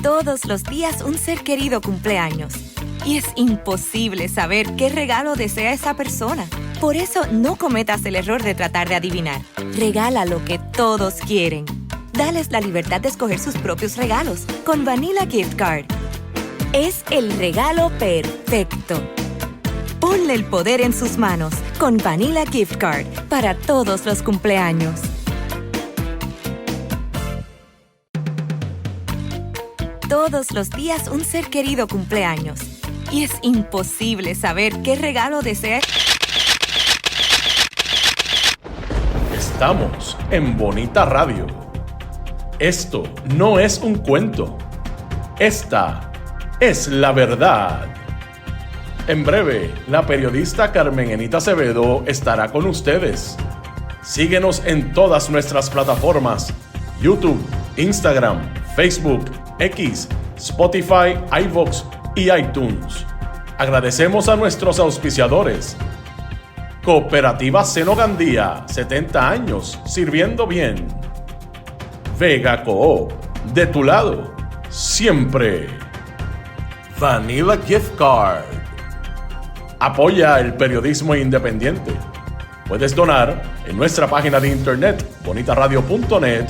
Todos los días un ser querido cumple años. Y es imposible saber qué regalo desea esa persona. Por eso no cometas el error de tratar de adivinar. Regala lo que todos quieren. Dales la libertad de escoger sus propios regalos con Vanilla Gift Card. Es el regalo perfecto. Ponle el poder en sus manos con Vanilla Gift Card para todos los cumpleaños. Todos los días un ser querido cumple años. Y es imposible saber qué regalo desea. Estamos en Bonita Radio. Esto no es un cuento. Esta es la verdad. En breve, la periodista Carmen Enita Acevedo estará con ustedes. Síguenos en todas nuestras plataformas: YouTube, Instagram, Facebook, X, Spotify, iVoox y iTunes. Agradecemos a nuestros auspiciadores. Cooperativa Seno Gandía, 70 años sirviendo bien. Vega Coop, de tu lado, siempre. Vanilla Gift Card. Apoya el periodismo independiente. Puedes donar en nuestra página de internet bonitaradio.net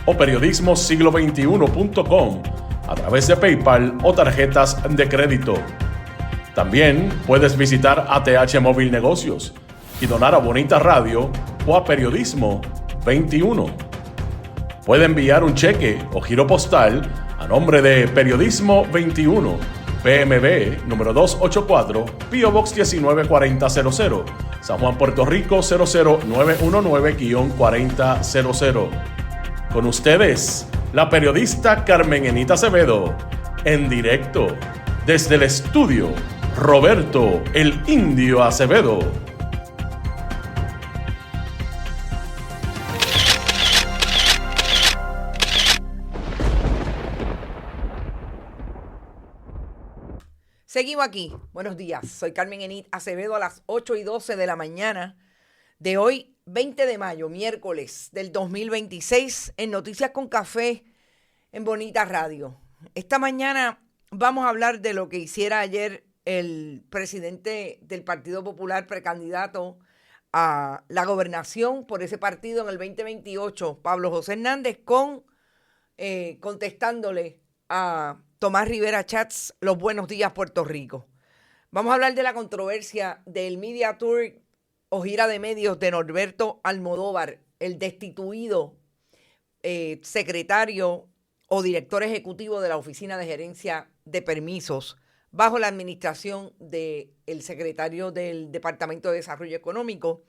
o periodismosiglo21.com a través de PayPal o tarjetas de crédito. También puedes visitar ATH Móvil Negocios y donar a Bonita Radio o a Periodismo 21. Puede enviar un cheque o giro postal a nombre de Periodismo 21, PMB número 284, P.O. Box 194000, San Juan, Puerto Rico 00919-4000. Con ustedes, la periodista Carmen Enita Acevedo, en directo desde el estudio Roberto el Indio Acevedo. Seguimos aquí. Buenos días. Soy Carmen Enita Acevedo a las 8:12 de la mañana de hoy, 20 de mayo, miércoles del 2026, en Noticias con Café en Bonita Radio. Esta mañana vamos a hablar de lo que hiciera ayer el presidente del Partido Popular, precandidato a la gobernación por ese partido en el 2028, Pablo José Hernández, contestándole a Tomás Rivera Chats los buenos días Puerto Rico. Vamos a hablar de la controversia del Media Tour o gira de medios de Norberto Almodóvar, el destituido secretario o director ejecutivo de la Oficina de Gerencia de Permisos bajo la administración del secretario del Departamento de Desarrollo Económico,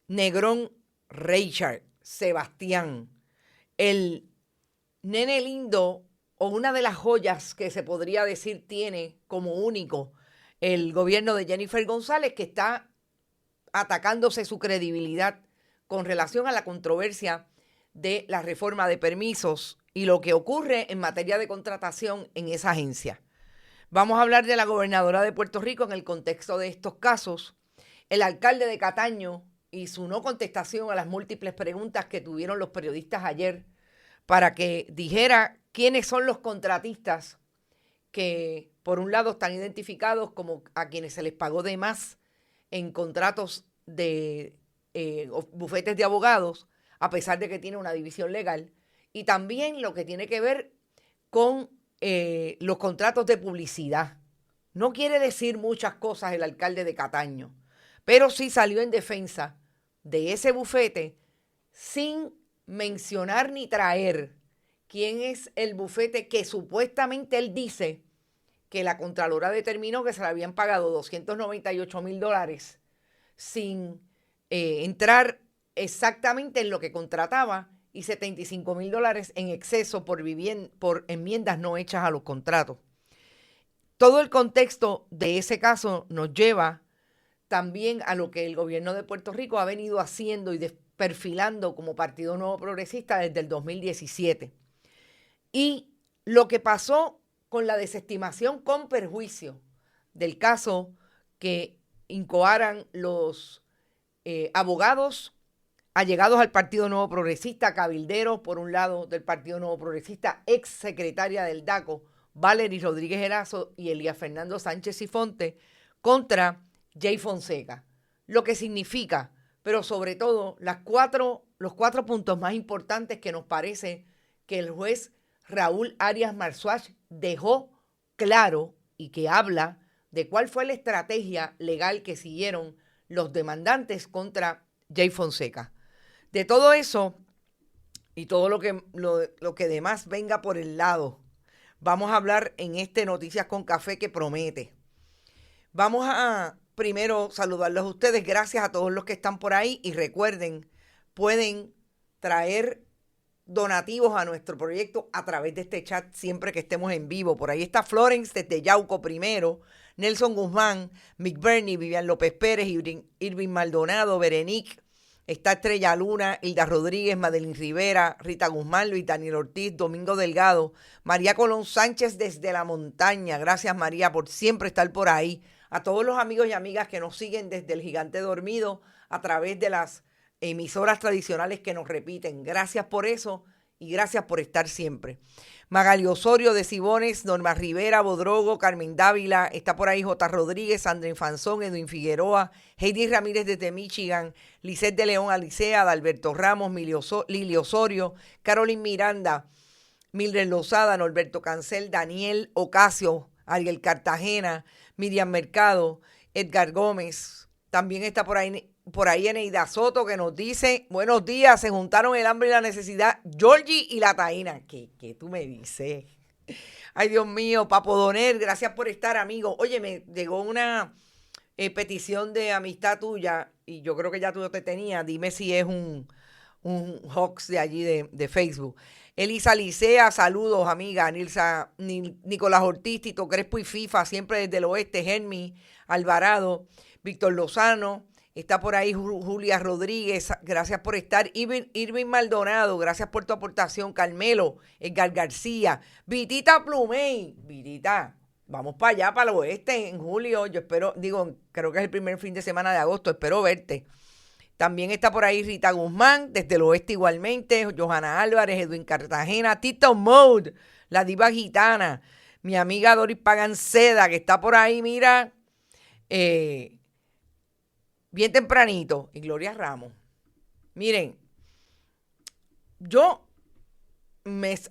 Negrón Richard Sebastián, el nene lindo o una de las joyas que se podría decir tiene como único el gobierno de Jennifer González, que está atacándose su credibilidad con relación a la controversia de la reforma de permisos y lo que ocurre en materia de contratación en esa agencia. Vamos a hablar de la gobernadora de Puerto Rico en el contexto de estos casos, el alcalde de Cataño y su no contestación a las múltiples preguntas que tuvieron los periodistas ayer para que dijera quiénes son los contratistas que, por un lado, están identificados como a quienes se les pagó de más en contratos de bufetes de abogados, a pesar de que tiene una división legal, y también lo que tiene que ver con los contratos de publicidad. No quiere decir muchas cosas el alcalde de Cataño, pero sí salió en defensa de ese bufete sin mencionar ni traer quién es el bufete que supuestamente él dice que la Contralora determinó que se le habían pagado $298,000 sin entrar exactamente en lo que contrataba y $75,000 en exceso por enmiendas no hechas a los contratos. Todo el contexto de ese caso nos lleva también a lo que el gobierno de Puerto Rico ha venido haciendo y perfilando como Partido Nuevo Progresista desde el 2017. Y lo que pasó con la desestimación con perjuicio del caso que incoaran los abogados allegados al Partido Nuevo Progresista, cabilderos por un lado del Partido Nuevo Progresista, ex secretaria del DACO, Valery Rodríguez Erazo y Elías Fernando Sánchez Sifonte, contra Jay Fonseca. Lo que significa, pero sobre todo, los cuatro puntos más importantes que nos parece que el juez Raúl Arias Marzuach dejó claro y que habla de cuál fue la estrategia legal que siguieron los demandantes contra Jay Fonseca. De todo eso y todo lo que demás venga por el lado, vamos a hablar en este Noticias con Café que promete. Vamos a primero saludarlos a ustedes. Gracias a todos los que están por ahí. Y recuerden, pueden traer donativos a nuestro proyecto a través de este chat siempre que estemos en vivo. Por ahí está Florence desde Yauco primero, Nelson Guzmán, Mick Bernie, Vivian López Pérez, Irving Maldonado, Berenique, está Estrella Luna, Hilda Rodríguez, Madeline Rivera, Rita Guzmán, Luis Daniel Ortiz, Domingo Delgado, María Colón Sánchez desde la montaña. Gracias, María, por siempre estar por ahí. A todos los amigos y amigas que nos siguen desde el Gigante Dormido a través de las emisoras tradicionales que nos repiten. Gracias por eso y gracias por estar siempre. Magali Osorio de Cibones, Norma Rivera, Bodrogo, Carmen Dávila, está por ahí J. Rodríguez, Sandra Infanzón, Edwin Figueroa, Heidi Ramírez desde Michigan, Lisette de León Alicea, Adalberto Ramos, Lili Osorio, Carolyn Miranda, Mildred Lozada, Norberto Cancel, Daniel Ocasio, Ariel Cartagena, Miriam Mercado, Edgar Gómez. También está por ahí Eneida Soto que nos dice, buenos días, se juntaron el hambre y la necesidad, Georgie y la Taína. ¿Qué tú me dices? Ay, Dios mío, Papo Doner, gracias por estar, amigo. Oye, me llegó una petición de amistad tuya y yo creo que ya tú te tenías. Dime si es un hoax de allí de Facebook. Elisa Licea, saludos, amiga. Nicolás Ortiz, Tito Crespo y FIFA, siempre desde el oeste. Germi Alvarado, Víctor Lozano, está por ahí Julia Rodríguez, gracias por estar. Irving Maldonado, gracias por tu aportación. Carmelo, Edgar García, Vitita Plumey. Vitita, vamos para allá, para el oeste en julio. Yo creo que es el primer fin de semana de agosto, espero verte. También está por ahí Rita Guzmán, desde el oeste igualmente, Johanna Álvarez, Edwin Cartagena, Tito Mode, la diva gitana, mi amiga Doris Paganceda, que está por ahí, mira, bien tempranito, y Gloria Ramos. Miren,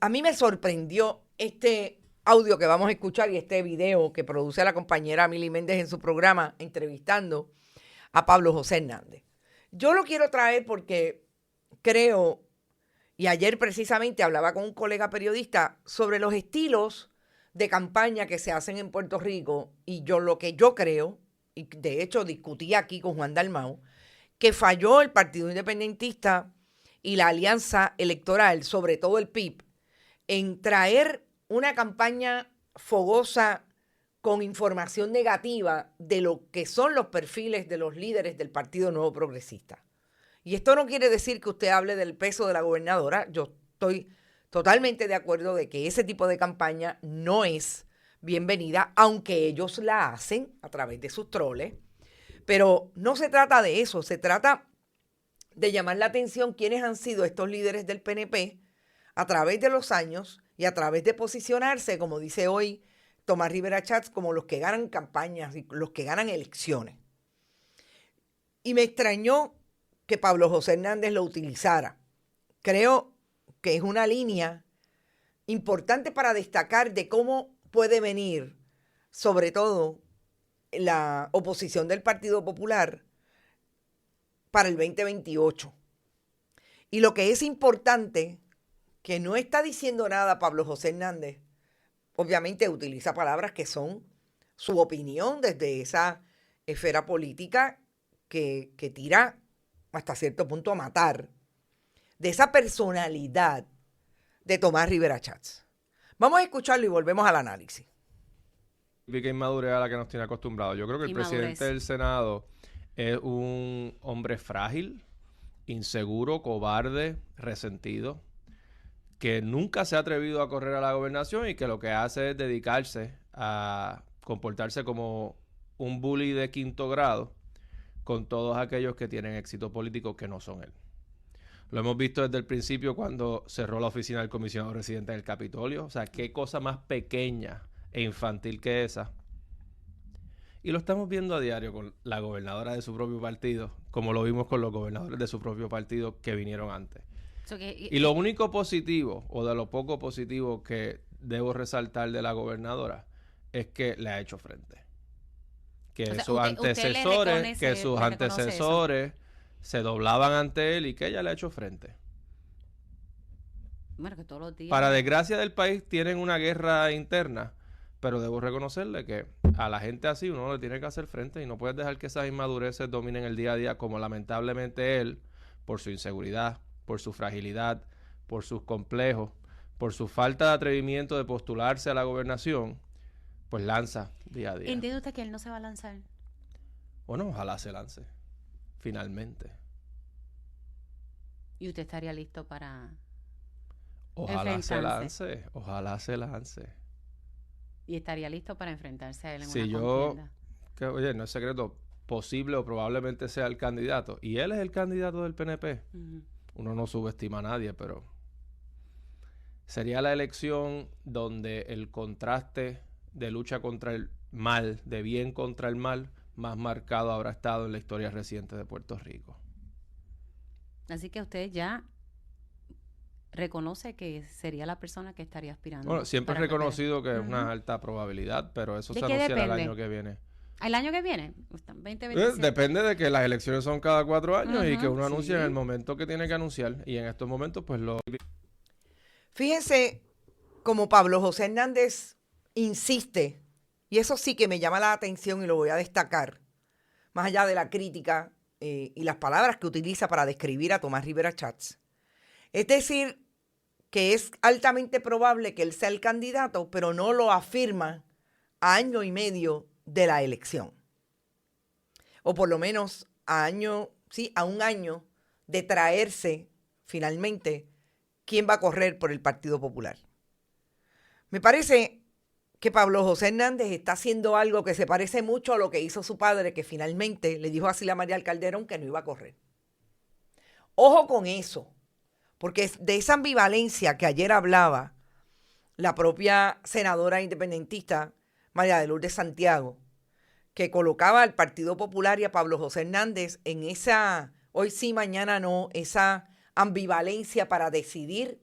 a mí me sorprendió este audio que vamos a escuchar y este video que produce la compañera Mili Méndez en su programa entrevistando a Pablo José Hernández. Yo lo quiero traer porque creo, y ayer precisamente hablaba con un colega periodista sobre los estilos de campaña que se hacen en Puerto Rico y lo que yo creo, y de hecho discutí aquí con Juan Dalmau, que falló el Partido Independentista y la alianza electoral, sobre todo el PIB, en traer una campaña fogosa con información negativa de lo que son los perfiles de los líderes del Partido Nuevo Progresista. Y esto no quiere decir que usted hable del peso de la gobernadora. Yo estoy totalmente de acuerdo de que ese tipo de campaña no es bienvenida, aunque ellos la hacen a través de sus troles. Pero no se trata de eso, se trata de llamar la atención quiénes han sido estos líderes del PNP a través de los años y a través de posicionarse, como dice hoy Tomás Rivera Chats, como los que ganan campañas y los que ganan elecciones. Y me extrañó que Pablo José Hernández lo utilizara. Creo que es una línea importante para destacar de cómo puede venir, sobre todo, la oposición del Partido Popular para el 2028. Y lo que es importante, que no está diciendo nada Pablo José Hernández, obviamente utiliza palabras que son su opinión desde esa esfera política que tira hasta cierto punto a matar, de esa personalidad de Tomás Rivera Chats. Vamos a escucharlo y volvemos al análisis. Vi que inmadurez a la que nos tiene acostumbrados. Yo creo que el presidente del Senado es un hombre frágil, inseguro, cobarde, resentido, que nunca se ha atrevido a correr a la gobernación y que lo que hace es dedicarse a comportarse como un bully de quinto grado con todos aquellos que tienen éxito político que no son él. Lo hemos visto desde el principio cuando cerró la oficina del comisionado residente del Capitolio. O sea, qué cosa más pequeña e infantil que esa. Y lo estamos viendo a diario con la gobernadora de su propio partido, como lo vimos con los gobernadores de su propio partido que vinieron antes. Y lo único positivo, o de lo poco positivo que debo resaltar de la gobernadora, es que le ha hecho frente. Que sus antecesores se doblaban ante él y que ella le ha hecho frente. Bueno, que todos los días... Para desgracia del país tienen una guerra interna, pero debo reconocerle que a la gente así uno le tiene que hacer frente y no puedes dejar que esas inmadureces dominen el día a día, como lamentablemente él, por su inseguridad, por su fragilidad, por sus complejos, por su falta de atrevimiento de postularse a la gobernación, pues lanza día a día. ¿Entiende usted que él no se va a lanzar? Bueno, ojalá se lance, finalmente. ¿Y usted estaría listo para ojalá se lance. ¿Y estaría listo para enfrentarse a él en si una contienda? Oye, no es secreto, posible o probablemente sea el candidato. Y él es el candidato del PNP. Uh-huh. Uno no subestima a nadie, pero sería la elección donde el contraste de lucha contra el mal, de bien contra el mal, más marcado habrá estado en la historia reciente de Puerto Rico. Así que usted ya reconoce que sería la persona que estaría aspirando. Bueno, siempre he reconocido que es una alta probabilidad, pero eso se anunciará el año que viene. ¿El año que viene? 2027. Depende de que las elecciones son cada 4 años y que uno anuncie en el momento que tiene que anunciar. Y en estos momentos, pues lo... Fíjense como Pablo José Hernández insiste, y eso sí que me llama la atención y lo voy a destacar, más allá de la crítica y las palabras que utiliza para describir a Tomás Rivera Schatz. Es decir, que es altamente probable que él sea el candidato, pero no lo afirma a año y medio de la elección. O por lo menos a un año de traerse finalmente quién va a correr por el Partido Popular. Me parece que Pablo José Hernández está haciendo algo que se parece mucho a lo que hizo su padre, que finalmente le dijo a Sila María Calderón que no iba a correr. Ojo con eso, porque de esa ambivalencia que ayer hablaba la propia senadora independentista María de Lourdes Santiago, que colocaba al Partido Popular y a Pablo José Hernández en esa, hoy sí, mañana no, esa ambivalencia para decidir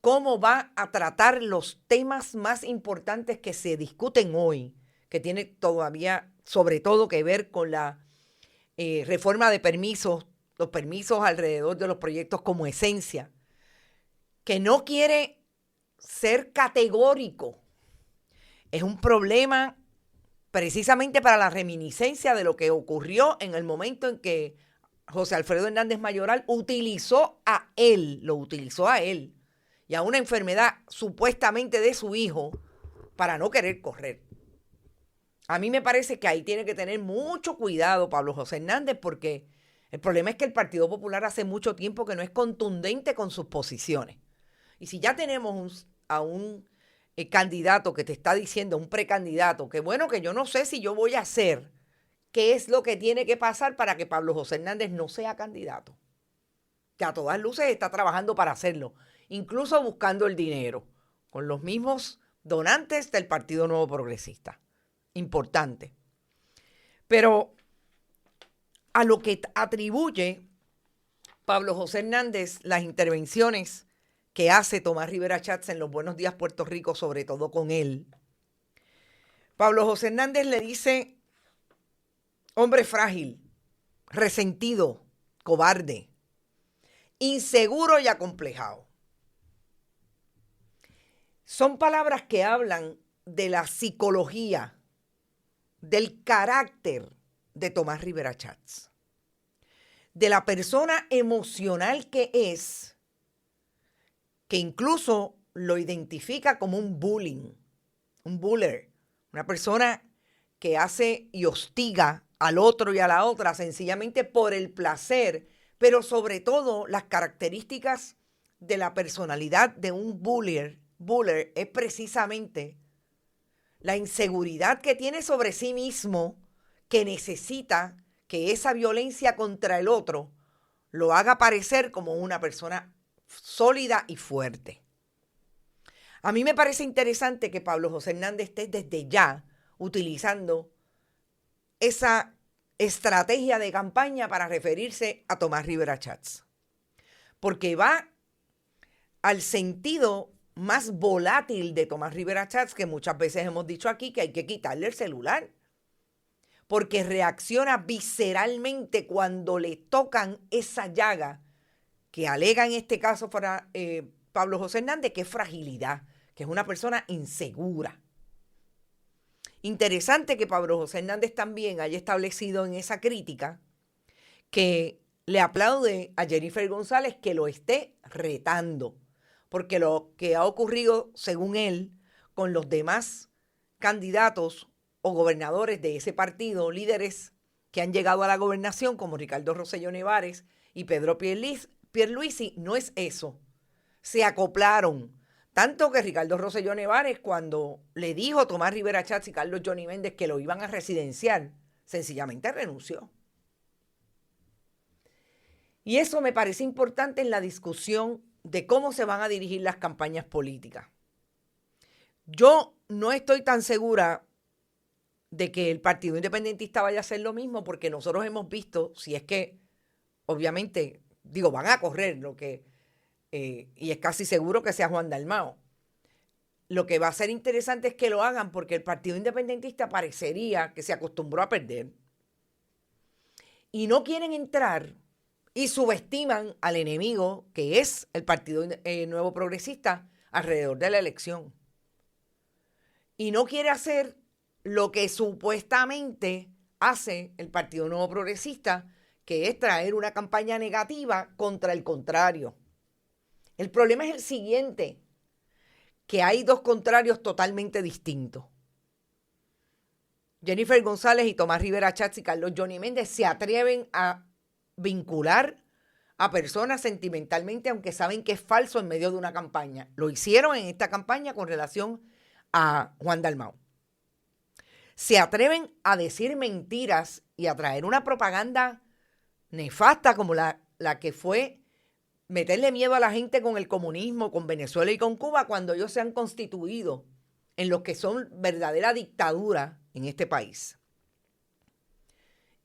cómo va a tratar los temas más importantes que se discuten hoy, que tiene todavía sobre todo que ver con la reforma de permisos, los permisos alrededor de los proyectos como esencia, que no quiere ser categórico. Es un problema precisamente para la reminiscencia de lo que ocurrió en el momento en que José Alfredo Hernández Mayoral lo utilizó a él y a una enfermedad supuestamente de su hijo para no querer correr. A mí me parece que ahí tiene que tener mucho cuidado Pablo José Hernández, porque el problema es que el Partido Popular hace mucho tiempo que no es contundente con sus posiciones. Y si ya tenemos a un candidato que te está diciendo, un precandidato, que bueno, que yo no sé si yo voy a hacer, ¿qué es lo que tiene que pasar para que Pablo José Hernández no sea candidato? Que a todas luces está trabajando para hacerlo, incluso buscando el dinero, con los mismos donantes del Partido Nuevo Progresista. Importante. Pero a lo que atribuye Pablo José Hernández las intervenciones que hace Tomás Rivera Schatz en los Buenos Días Puerto Rico, sobre todo con él, Pablo José Hernández le dice hombre frágil, resentido, cobarde, inseguro y acomplejado. Son palabras que hablan de la psicología, del carácter de Tomás Rivera Schatz, de la persona emocional que es, que incluso lo identifica como un buller, una persona que hace y hostiga al otro y a la otra sencillamente por el placer, pero sobre todo las características de la personalidad de un buller es precisamente la inseguridad que tiene sobre sí mismo, que necesita que esa violencia contra el otro lo haga parecer como una persona sólida y fuerte. A mí me parece interesante que Pablo José Hernández esté desde ya utilizando esa estrategia de campaña para referirse a Tomás Rivera Schatz, porque va al sentido más volátil de Tomás Rivera Schatz, que muchas veces hemos dicho aquí que hay que quitarle el celular, porque reacciona visceralmente cuando le tocan esa llaga que alega en este caso para Pablo José Hernández, que es fragilidad, que es una persona insegura. Interesante que Pablo José Hernández también haya establecido en esa crítica que le aplaude a Jennifer González que lo esté retando, porque lo que ha ocurrido, según él, con los demás candidatos o gobernadores de ese partido, líderes que han llegado a la gobernación, como Ricardo Rosselló Nevares y Pedro Pierluisi, no es eso. Se acoplaron. Tanto que Ricardo Rosselló Nevares, cuando le dijo a Tomás Rivera Schatz y Carlos Johnny Méndez que lo iban a residenciar, sencillamente renunció. Y eso me parece importante en la discusión de cómo se van a dirigir las campañas políticas. Yo no estoy tan segura de que el Partido Independentista vaya a hacer lo mismo, porque nosotros hemos visto, si es que, obviamente, van a correr lo que... y es casi seguro que sea Juan Dalmau. Lo que va a ser interesante es que lo hagan, porque el Partido Independentista parecería que se acostumbró a perder. Y no quieren entrar y subestiman al enemigo, que es el Partido Nuevo Progresista, alrededor de la elección. Y no quiere hacer lo que supuestamente hace el Partido Nuevo Progresista, que es traer una campaña negativa contra el contrario. El problema es el siguiente, que hay dos contrarios totalmente distintos. Jennifer González y Tomás Rivera Schatz y Carlos Johnny Méndez se atreven a vincular a personas sentimentalmente, aunque saben que es falso, en medio de una campaña. Lo hicieron en esta campaña con relación a Juan Dalmau. Se atreven a decir mentiras y a traer una propaganda nefasta como la que fue meterle miedo a la gente con el comunismo, con Venezuela y con Cuba, cuando ellos se han constituido en lo que son verdadera dictadura en este país.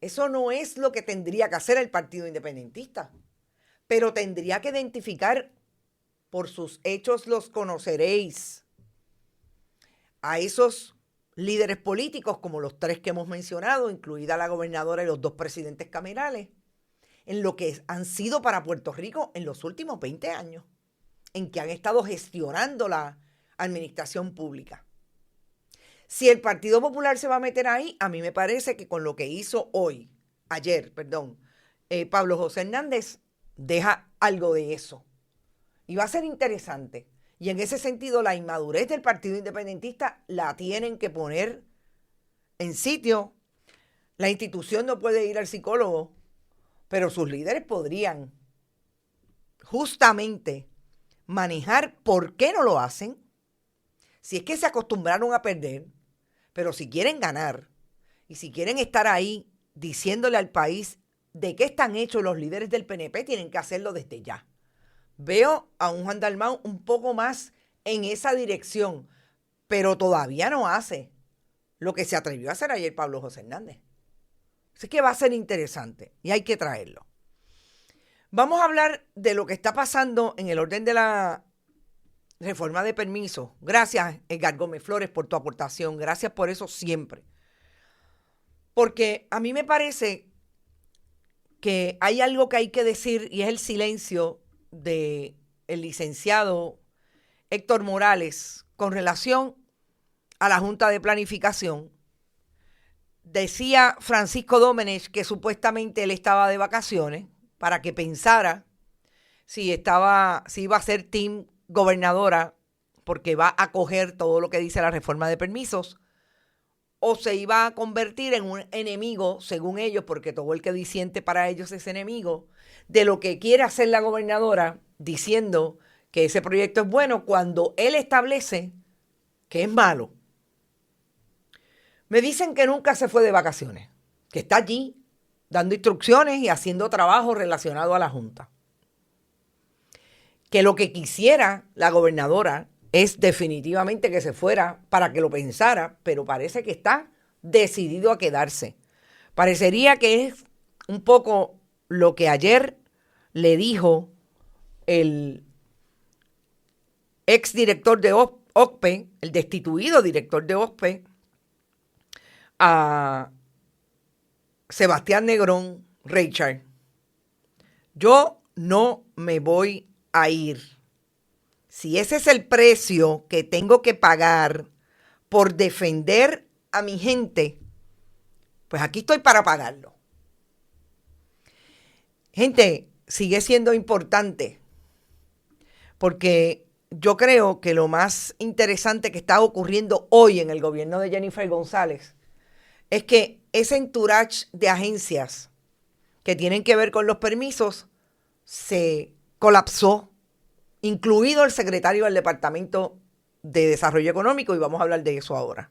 Eso no es lo que tendría que hacer el Partido Independentista, pero tendría que identificar, por sus hechos los conoceréis, a esos líderes políticos, como los tres que hemos mencionado, incluida la gobernadora y los dos presidentes camerales, en lo que han sido para Puerto Rico en los últimos 20 años, en que han estado gestionando la administración pública. Si el Partido Popular se va a meter ahí, a mí me parece que con lo que hizo ayer, Pablo José Hernández deja algo de eso. Y va a ser interesante. Y en ese sentido, la inmadurez del Partido Independentista la tienen que poner en sitio. La institución no puede ir al psicólogo, pero sus líderes podrían justamente manejar por qué no lo hacen. Si es que se acostumbraron a perder, pero si quieren ganar y si quieren estar ahí diciéndole al país de qué están hechos los líderes del PNP, tienen que hacerlo desde ya. Veo a un Juan Dalmau un poco más en esa dirección, pero todavía no hace lo que se atrevió a hacer ayer Pablo José Hernández. Así que va a ser interesante y hay que traerlo. Vamos a hablar de lo que está pasando en el orden de la reforma de permisos. Gracias, Edgar Gómez Flores, por tu aportación. Gracias por eso siempre. Porque a mí me parece que hay algo que hay que decir y es el silencio del licenciado Héctor Morales con relación a la Junta de Planificación. Decía Francisco Domenech que supuestamente él estaba de vacaciones para que pensara si iba a ser team gobernadora porque va a acoger todo lo que dice la reforma de permisos, o se iba a convertir en un enemigo, según ellos, porque todo el que disiente para ellos es enemigo, de lo que quiere hacer la gobernadora, diciendo que ese proyecto es bueno cuando él establece que es malo. Me dicen que nunca se fue de vacaciones, que está allí dando instrucciones y haciendo trabajo relacionado a la Junta. Que lo que quisiera la gobernadora es definitivamente que se fuera para que lo pensara, pero parece que está decidido a quedarse. Parecería que es un poco lo que ayer le dijo el exdirector de OCPE, el destituido director de OCPE, a Sebastián Negrón Reichard. Yo no me voy a ir. Si ese es el precio que tengo que pagar por defender a mi gente, pues aquí estoy para pagarlo. Gente, sigue siendo importante porque yo creo que lo más interesante que está ocurriendo hoy en el gobierno de Jennifer González es que ese entourage de agencias que tienen que ver con los permisos se colapsó, incluido el secretario del Departamento de Desarrollo Económico, y vamos a hablar de eso ahora.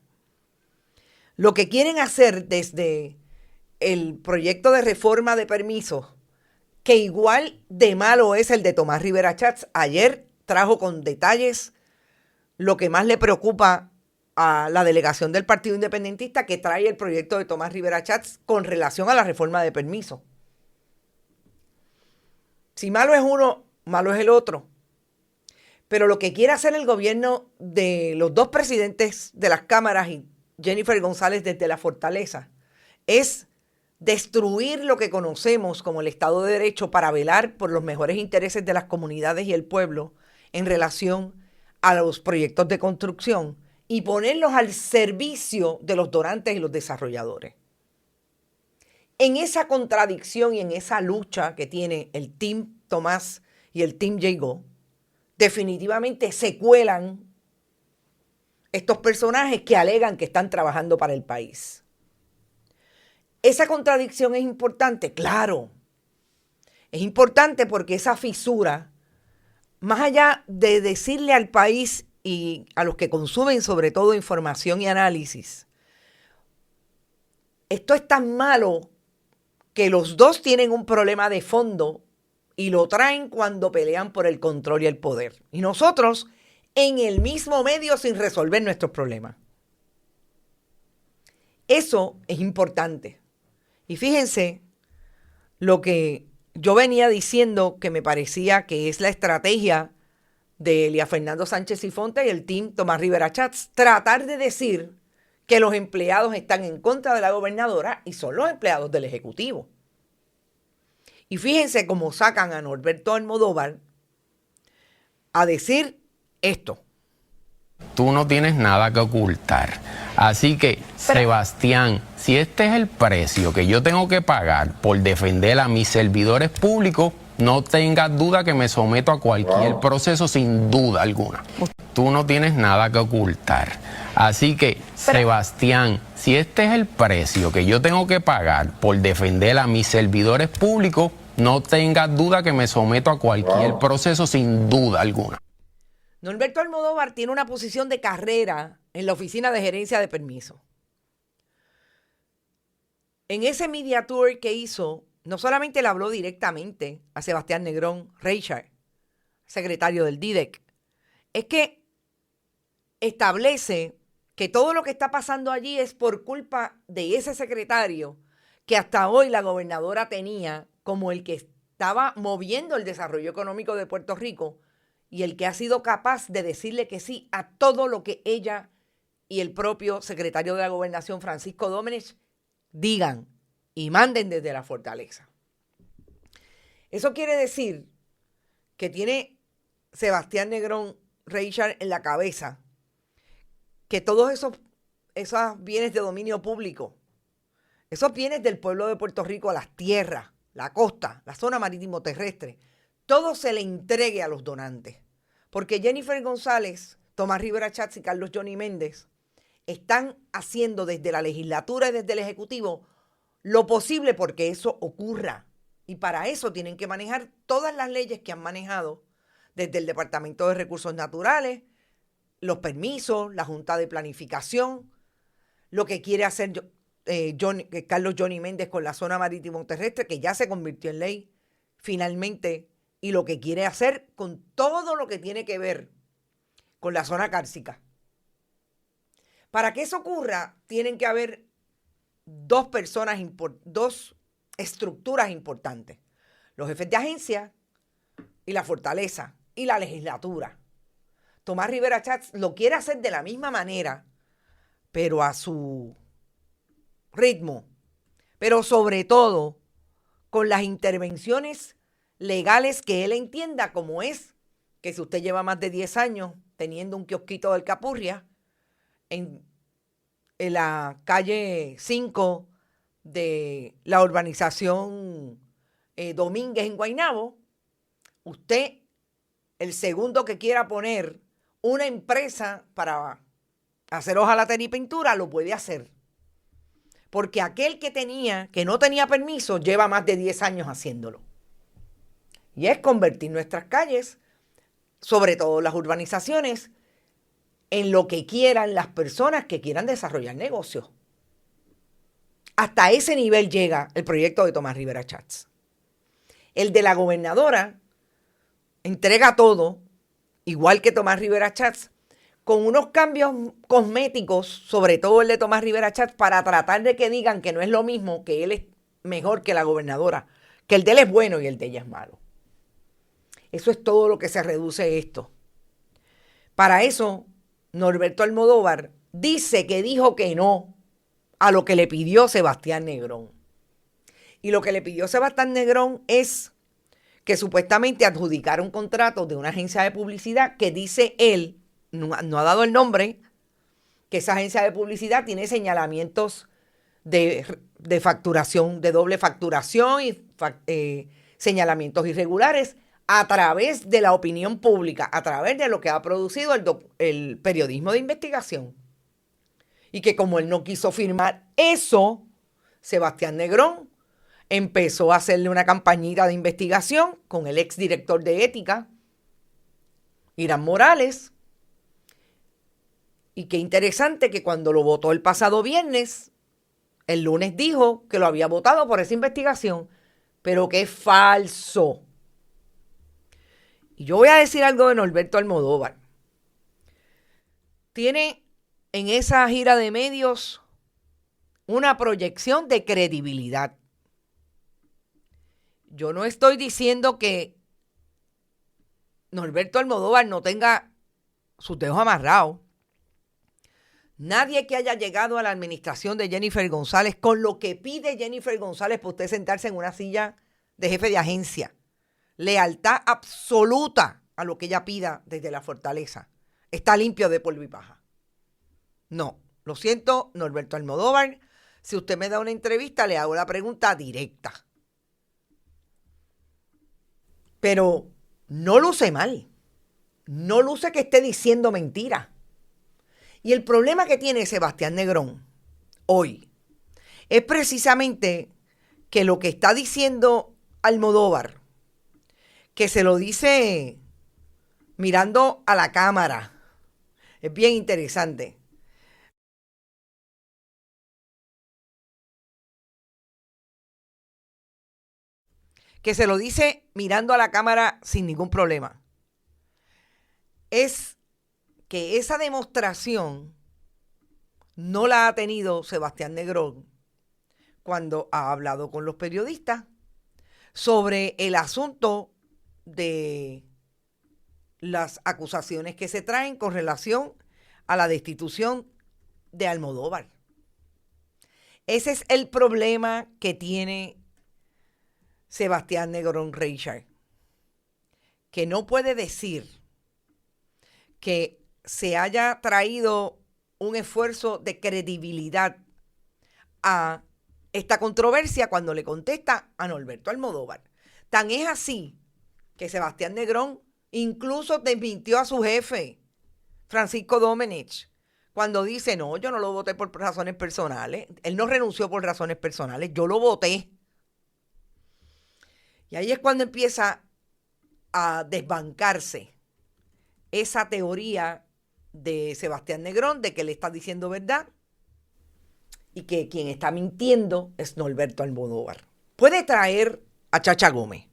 Lo que quieren hacer desde el proyecto de reforma de permisos, que igual de malo es el de Tomás Rivera Schatz, ayer trajo con detalles lo que más le preocupa a la delegación del Partido Independentista, que trae el proyecto de Tomás Rivera Schatz con relación a la reforma de permisos. Si malo es uno, malo es el otro. Pero lo que quiere hacer el gobierno de los dos presidentes de las cámaras y Jennifer González desde la fortaleza es destruir lo que conocemos como el Estado de Derecho para velar por los mejores intereses de las comunidades y el pueblo en relación a los proyectos de construcción y ponerlos al servicio de los donantes y los desarrolladores. En esa contradicción y en esa lucha que tiene el Team Tomás y el Team Jago, definitivamente se cuelan estos personajes que alegan que están trabajando para el país. ¿Esa contradicción es importante? Claro. Es importante porque esa fisura, más allá de decirle al país y a los que consumen sobre todo información y análisis, esto es tan malo que los dos tienen un problema de fondo y lo traen cuando pelean por el control y el poder. Y nosotros en el mismo medio sin resolver nuestros problemas. Eso es importante. Y fíjense lo que yo venía diciendo que me parecía que es la estrategia de Elia Fernando Sánchez Sifonte y el team Tomás Rivera Schatz, tratar de decir que los empleados están en contra de la gobernadora y son los empleados del Ejecutivo. Y fíjense cómo sacan a Norberto Almodóvar a decir esto. Tú no tienes nada que ocultar. Así que, Sebastián, si este es el precio que yo tengo que pagar por defender a mis servidores públicos, no tengas duda que me someto a cualquier proceso sin duda alguna. Tú no tienes nada que ocultar. Así que, Sebastián, si este es el precio que yo tengo que pagar por defender a mis servidores públicos, no tengas duda que me someto a cualquier proceso sin duda alguna. Norberto Almodóvar tiene una posición de carrera en la Oficina de Gerencia de Permisos. En ese media tour que hizo, no solamente le habló directamente a Sebastián Negrón Reichard, secretario del DIDEC, es que establece que todo lo que está pasando allí es por culpa de ese secretario que hasta hoy la gobernadora tenía como el que estaba moviendo el desarrollo económico de Puerto Rico y el que ha sido capaz de decirle que sí a todo lo que ella y el propio secretario de la Gobernación, Francisco Domenech, digan y manden desde la fortaleza. Eso quiere decir que tiene Sebastián Negrón Reichard en la cabeza que todos esos bienes de dominio público, esos bienes del pueblo de Puerto Rico, las tierras, la costa, la zona marítimo terrestre, todo se le entregue a los donantes. Porque Jennifer González, Tomás Rivera Schatz y Carlos Johnny Méndez están haciendo desde la legislatura y desde el Ejecutivo lo posible porque eso ocurra. Y para eso tienen que manejar todas las leyes que han manejado desde el Departamento de Recursos Naturales, los permisos, la Junta de Planificación, lo que quiere hacer Carlos Johnny Méndez con la zona marítimo terrestre, que ya se convirtió en ley finalmente, y lo que quiere hacer con todo lo que tiene que ver con la zona cárcica. Para que eso ocurra, tienen que haber dos estructuras importantes: los jefes de agencia y la fortaleza y la legislatura. Tomás Rivera Schatz lo quiere hacer de la misma manera, pero a su ritmo, pero sobre todo con las intervenciones legales que él entienda, como es que si usted lleva más de 10 años teniendo un kiosquito del Capurria en la calle 5 de la urbanización Domínguez en Guaynabo, usted, el segundo que quiera poner una empresa para hacer hojalatería y pintura, lo puede hacer. Porque aquel que no tenía permiso, lleva más de 10 años haciéndolo. Y es convertir nuestras calles, sobre todo las urbanizaciones, en lo que quieran las personas que quieran desarrollar negocios. Hasta ese nivel llega el proyecto de Tomás Rivera Schatz. El de la gobernadora entrega todo, igual que Tomás Rivera Schatz, con unos cambios cosméticos, sobre todo el de Tomás Rivera Schatz, para tratar de que digan que no es lo mismo, que él es mejor que la gobernadora, que el de él es bueno y el de ella es malo. Eso es todo lo que se reduce esto. Para eso, Norberto Almodóvar dice que dijo que no a lo que le pidió Sebastián Negrón. Y lo que le pidió Sebastián Negrón es que supuestamente adjudicara un contrato de una agencia de publicidad que dice él, no ha dado el nombre, que esa agencia de publicidad tiene señalamientos de facturación, de doble facturación y señalamientos irregulares a través de la opinión pública, a través de lo que ha producido el periodismo de investigación. Y que como él no quiso firmar eso, Sebastián Negrón empezó a hacerle una campañita de investigación con el exdirector de ética, Irán Morales. Y qué interesante que cuando lo votó el pasado viernes, el lunes dijo que lo había votado por esa investigación, pero que es falso. Y yo voy a decir algo de Norberto Almodóvar. Tiene en esa gira de medios una proyección de credibilidad. Yo no estoy diciendo que Norberto Almodóvar no tenga sus dedos amarrados. Nadie que haya llegado a la administración de Jennifer González con lo que pide Jennifer González para usted sentarse en una silla de jefe de agencia, lealtad absoluta a lo que ella pida desde la fortaleza, está limpio de polvo y paja. No, lo siento, Norberto Almodóvar, si usted me da una entrevista, le hago la pregunta directa. Pero no luce mal, no luce que esté diciendo mentira. Y el problema que tiene Sebastián Negrón hoy es precisamente que lo que está diciendo Almodóvar, que se lo dice mirando a la cámara, es bien interesante. Que se lo dice mirando a la cámara sin ningún problema. Es que esa demostración no la ha tenido Sebastián Negrón cuando ha hablado con los periodistas sobre el asunto de las acusaciones que se traen con relación a la destitución de Almodóvar. Ese es el problema que tiene Sebastián Negrón Reichard, que no puede decir que se haya traído un esfuerzo de credibilidad a esta controversia cuando le contesta a Norberto Almodóvar. Tan es así que Sebastián Negrón incluso desmintió a su jefe, Francisco Domenech, cuando dice, no, yo no lo voté por razones personales. Él no renunció por razones personales, yo lo voté. Y ahí es cuando empieza a desbancarse esa teoría de Sebastián Negrón de que le está diciendo verdad y que quien está mintiendo es Norberto Almodóvar. Puede traer a Chacha Gómez,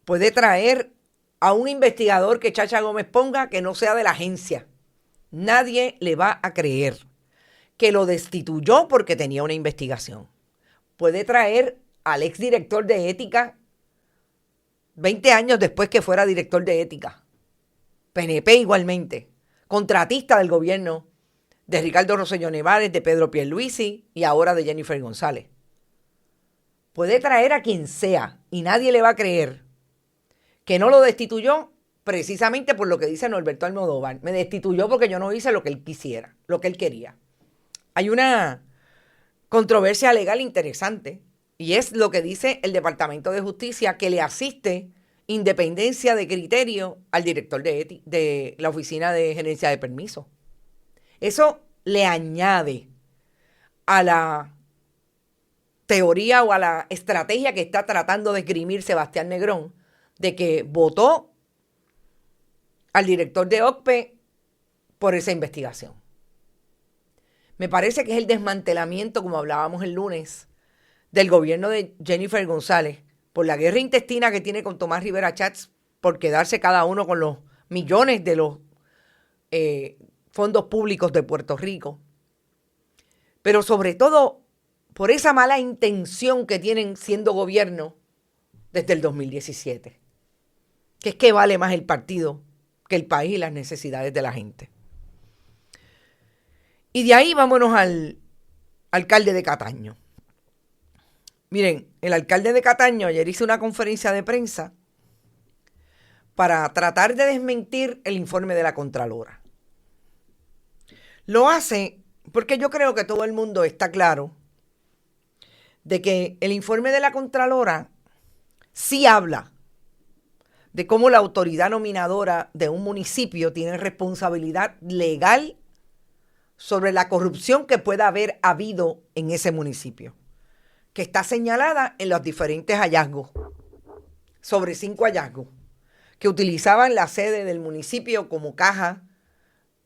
puede traer a un investigador que Chacha Gómez ponga que no sea de la agencia. Nadie le va a creer que lo destituyó porque tenía una investigación. Puede traer al exdirector de ética 20 años después que fuera director de ética. PNP igualmente. Contratista del gobierno de Ricardo Rosselló Nevares, de Pedro Pierluisi y ahora de Jennifer González. Puede traer a quien sea y nadie le va a creer que no lo destituyó precisamente por lo que dice Norberto Almodóvar. Me destituyó porque yo no hice lo que él quisiera, lo que él quería. Hay una controversia legal interesante y es lo que dice el Departamento de Justicia, que le asiste independencia de criterio al director de la Oficina de Gerencia de Permisos. Eso le añade a la teoría o a la estrategia que está tratando de esgrimir Sebastián Negrón, de que votó al director de OCPE por esa investigación. Me parece que es el desmantelamiento, como hablábamos el lunes, del gobierno de Jennifer González por la guerra intestina que tiene con Tomás Rivera Chats por quedarse cada uno con los millones de los fondos públicos de Puerto Rico. Pero sobre todo por esa mala intención que tienen siendo gobierno desde el 2017. Que es que vale más el partido que el país y las necesidades de la gente. Y de ahí vámonos al alcalde de Cataño. Miren, el alcalde de Cataño ayer hizo una conferencia de prensa para tratar de desmentir el informe de la Contralora. Lo hace porque yo creo que todo el mundo está claro de que el informe de la Contralora sí habla de cómo la autoridad nominadora de un municipio tiene responsabilidad legal sobre la corrupción que pueda haber habido en ese municipio, que está señalada en los diferentes hallazgos, sobre 5 hallazgos, que utilizaban la sede del municipio como caja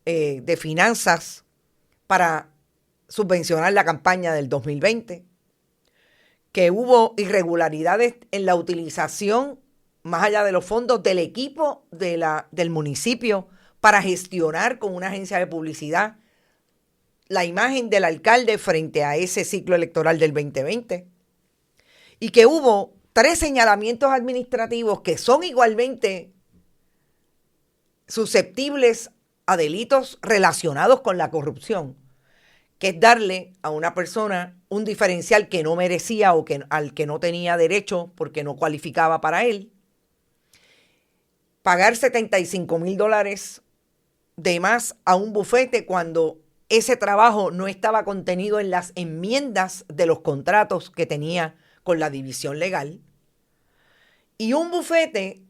de finanzas para subvencionar la campaña del 2020, que hubo irregularidades en la utilización más allá de los fondos del equipo del municipio para gestionar con una agencia de publicidad la imagen del alcalde frente a ese ciclo electoral del 2020. Y que hubo 3 señalamientos administrativos que son igualmente susceptibles a delitos relacionados con la corrupción, que es darle a una persona un diferencial que no merecía o al que no tenía derecho porque no cualificaba para él, pagar $75,000 de más a un bufete cuando ese trabajo no estaba contenido en las enmiendas de los contratos que tenía con la división legal, y un bufete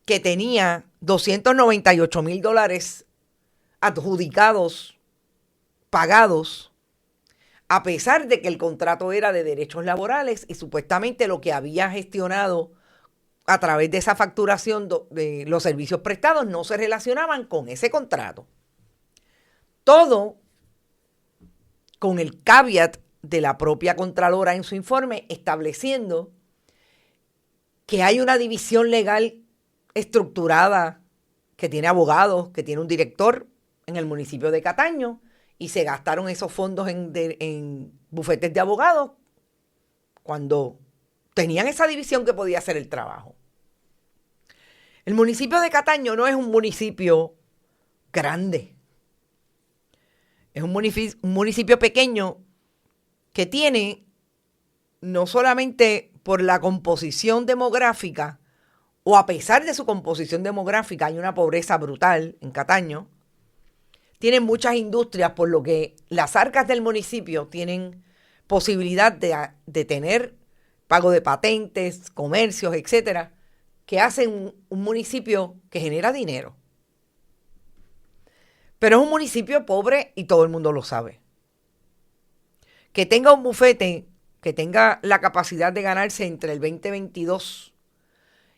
que tenía $298,000 adjudicados, pagados, a pesar de que el contrato era de derechos laborales y supuestamente lo que había gestionado a través de esa facturación de los servicios prestados no se relacionaban con ese contrato. Todo con el caveat de la propia Contralora en su informe estableciendo que hay una división legal estructurada que tiene abogados, que tiene un director en el municipio de Cataño y se gastaron esos fondos en bufetes de abogados cuando tenían esa división que podía hacer el trabajo. El municipio de Cataño no es un municipio grande. Es un municipio pequeño que tiene, no solamente por la composición demográfica, o a pesar de su composición demográfica, hay una pobreza brutal en Cataño, tienen muchas industrias, por lo que las arcas del municipio tienen posibilidad de tener pago de patentes, comercios, etcétera, que hacen un municipio que genera dinero. Pero es un municipio pobre y todo el mundo lo sabe. Que tenga un bufete, que tenga la capacidad de ganarse entre el 2022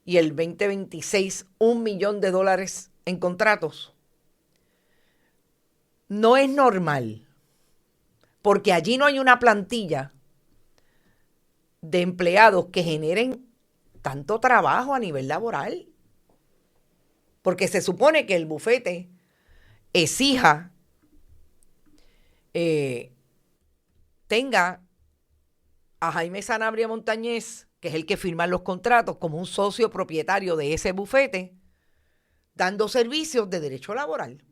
y el 2026 $1 millón en contratos, no es normal. porque allí no hay una plantilla de empleados que generen tanto trabajo a nivel laboral. Porque se supone que el bufete exija, tenga a Jaime Sanabria Montañez, que es el que firma los contratos, como un socio propietario de ese bufete, dando servicios de derecho laboral.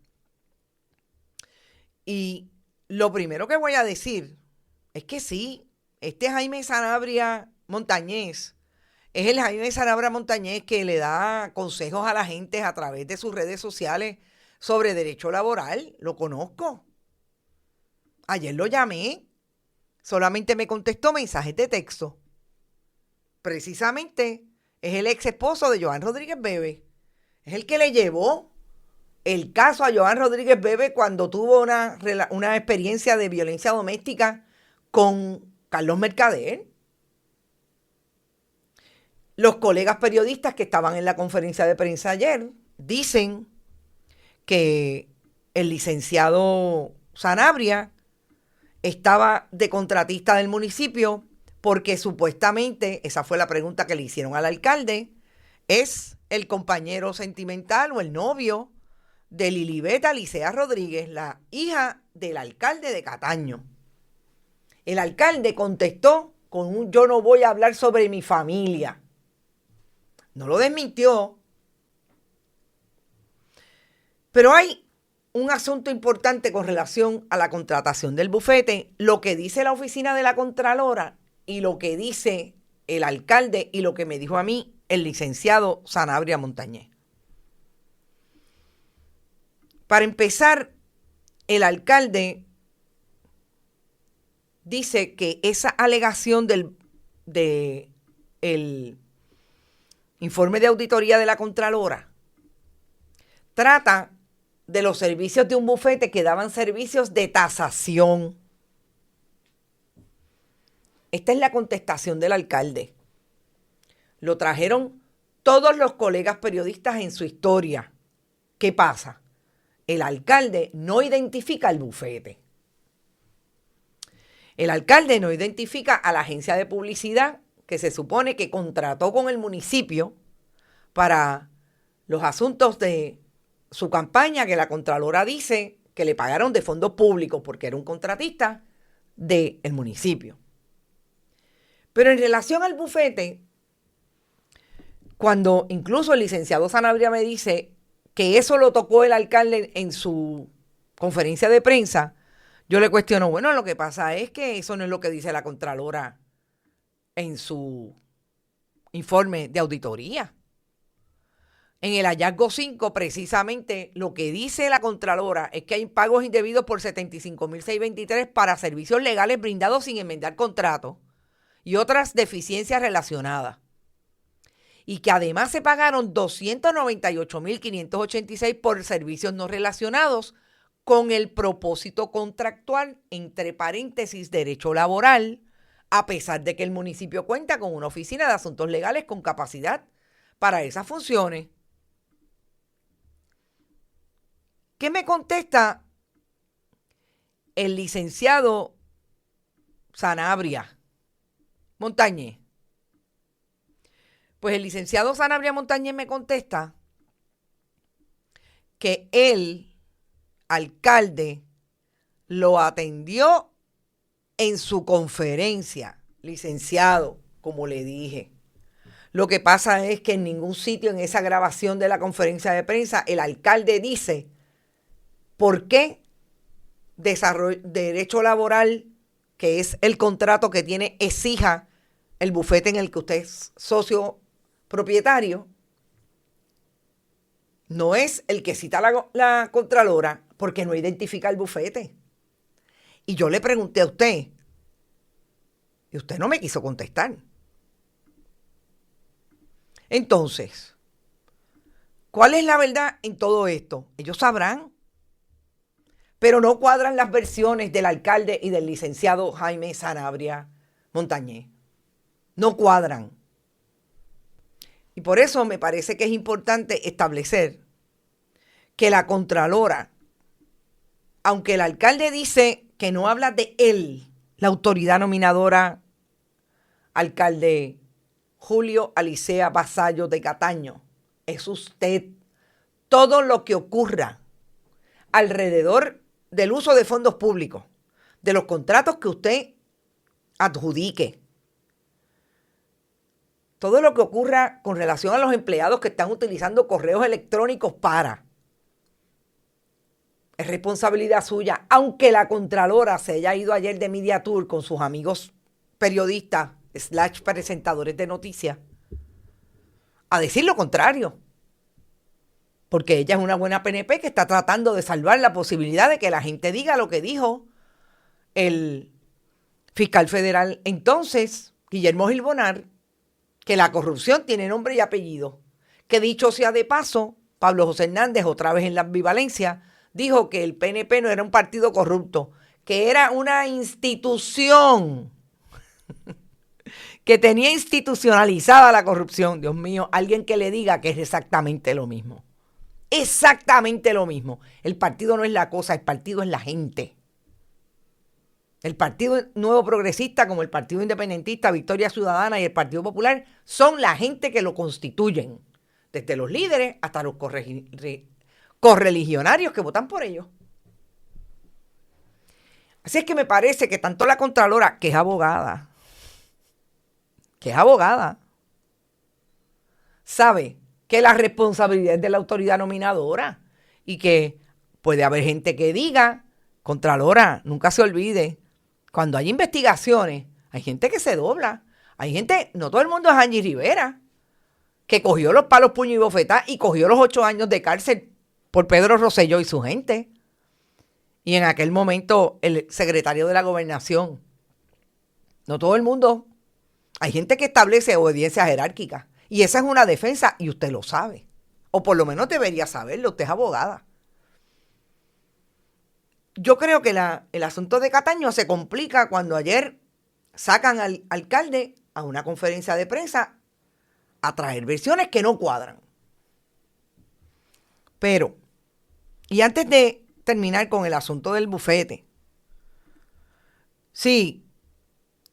Y lo primero que voy a decir es que sí, este Jaime Sanabria Montañez es el Jaime Sanabria Montañez que le da consejos a la gente a través de sus redes sociales sobre derecho laboral. Lo conozco. Ayer lo llamé. Solamente me contestó mensajes de texto. Precisamente es el ex esposo de Joan Rodríguez Bebe. Es el que le llevó el caso a Joan Rodríguez Bebe cuando tuvo una experiencia de violencia doméstica con Carlos Mercader. Los colegas periodistas que estaban en la conferencia de prensa ayer dicen que el licenciado Sanabria estaba de contratista del municipio porque supuestamente, esa fue la pregunta que le hicieron al alcalde, es el compañero sentimental o el novio de Lilibet Licea Rodríguez, la hija del alcalde de Cataño. El alcalde contestó con un yo no voy a hablar sobre mi familia. No lo desmintió. Pero hay un asunto importante con relación a la contratación del bufete, lo que dice la oficina de la Contralora y lo que dice el alcalde y lo que me dijo a mí el licenciado Sanabria Montañez. Para empezar, el alcalde dice que esa alegación del informe de auditoría de la Contralora trata de los servicios de un bufete que daban servicios de tasación. Esta es la contestación del alcalde. Lo trajeron todos los colegas periodistas en su historia. ¿Qué pasa? El alcalde no identifica el bufete. El alcalde no identifica a la agencia de publicidad que se supone que contrató con el municipio para los asuntos de su campaña, que la Contralora dice que le pagaron de fondos públicos porque era un contratista del municipio. Pero en relación al bufete, cuando incluso el licenciado Sanabria me dice que eso lo tocó el alcalde en su conferencia de prensa, yo le cuestiono, bueno, lo que pasa es que eso no es lo que dice la Contralora en su informe de auditoría. En el hallazgo 5, precisamente, lo que dice la Contralora es que hay pagos indebidos por $75,623 para servicios legales brindados sin enmendar contrato y otras deficiencias relacionadas. Y que además se pagaron $298,586 por servicios no relacionados con el propósito contractual, entre paréntesis, derecho laboral, a pesar de que el municipio cuenta con una oficina de asuntos legales con capacidad para esas funciones. ¿Qué me contesta el licenciado Sanabria Montañez? Pues el licenciado Sanabria Montañez me contesta que el alcalde lo atendió en su conferencia, licenciado, como le dije. Lo que pasa es que en ningún sitio en esa grabación de la conferencia de prensa el alcalde dice por qué derecho laboral, que es el contrato que tiene, exija el bufete en el que usted es socio propietario, no es el que cita la Contralora, porque no identifica el bufete. Y yo le pregunté a usted, y usted no me quiso contestar. Entonces, ¿cuál es la verdad en todo esto? Ellos sabrán, pero no cuadran las versiones del alcalde y del licenciado Jaime Sanabria Montañez. No cuadran. Y por eso me parece que es importante establecer que la Contralora, aunque el alcalde dice que no habla de él, la autoridad nominadora, alcalde Julio Alicea Vasallo de Cataño. Es usted. Todo lo que ocurra alrededor del uso de fondos públicos, de los contratos que usted adjudique, todo lo que ocurra con relación a los empleados que están utilizando correos electrónicos es responsabilidad suya, aunque la Contralora se haya ido ayer de Media Tour con sus amigos periodistas / presentadores de noticias a decir lo contrario. Porque ella es una buena PNP que está tratando de salvar la posibilidad de que la gente diga lo que dijo el fiscal federal entonces, Guillermo Gil Bonar, que la corrupción tiene nombre y apellido. Que dicho sea de paso, Pablo José Hernández, otra vez en la ambivalencia, dijo que el PNP no era un partido corrupto, que era una institución que tenía institucionalizada la corrupción. Dios mío, alguien que le diga que es exactamente lo mismo. Exactamente lo mismo. El partido no es la cosa, el partido es la gente. El Partido Nuevo Progresista, como el Partido Independentista, Victoria Ciudadana y el Partido Popular, son la gente que lo constituyen. Desde los líderes hasta los correligionarios que votan por ellos. Así es que me parece que tanto la Contralora, que es abogada, sabe que la responsabilidad es de la autoridad nominadora y que puede haber gente que diga, Contralora, nunca se olvide, cuando hay investigaciones, hay gente que se dobla. Hay gente, no todo el mundo es Angie Rivera, que cogió los palos, puño y bofetá y cogió los 8 años de cárcel por Pedro Rosselló y su gente. Y en aquel momento el secretario de la Gobernación. No todo el mundo. Hay gente que establece obediencia jerárquica. Y esa es una defensa y usted lo sabe. O por lo menos debería saberlo. Usted es abogada. Yo creo que el asunto de Cataño se complica cuando ayer sacan al alcalde a una conferencia de prensa a traer versiones que no cuadran. Pero, y antes de terminar con el asunto del bufete, sí,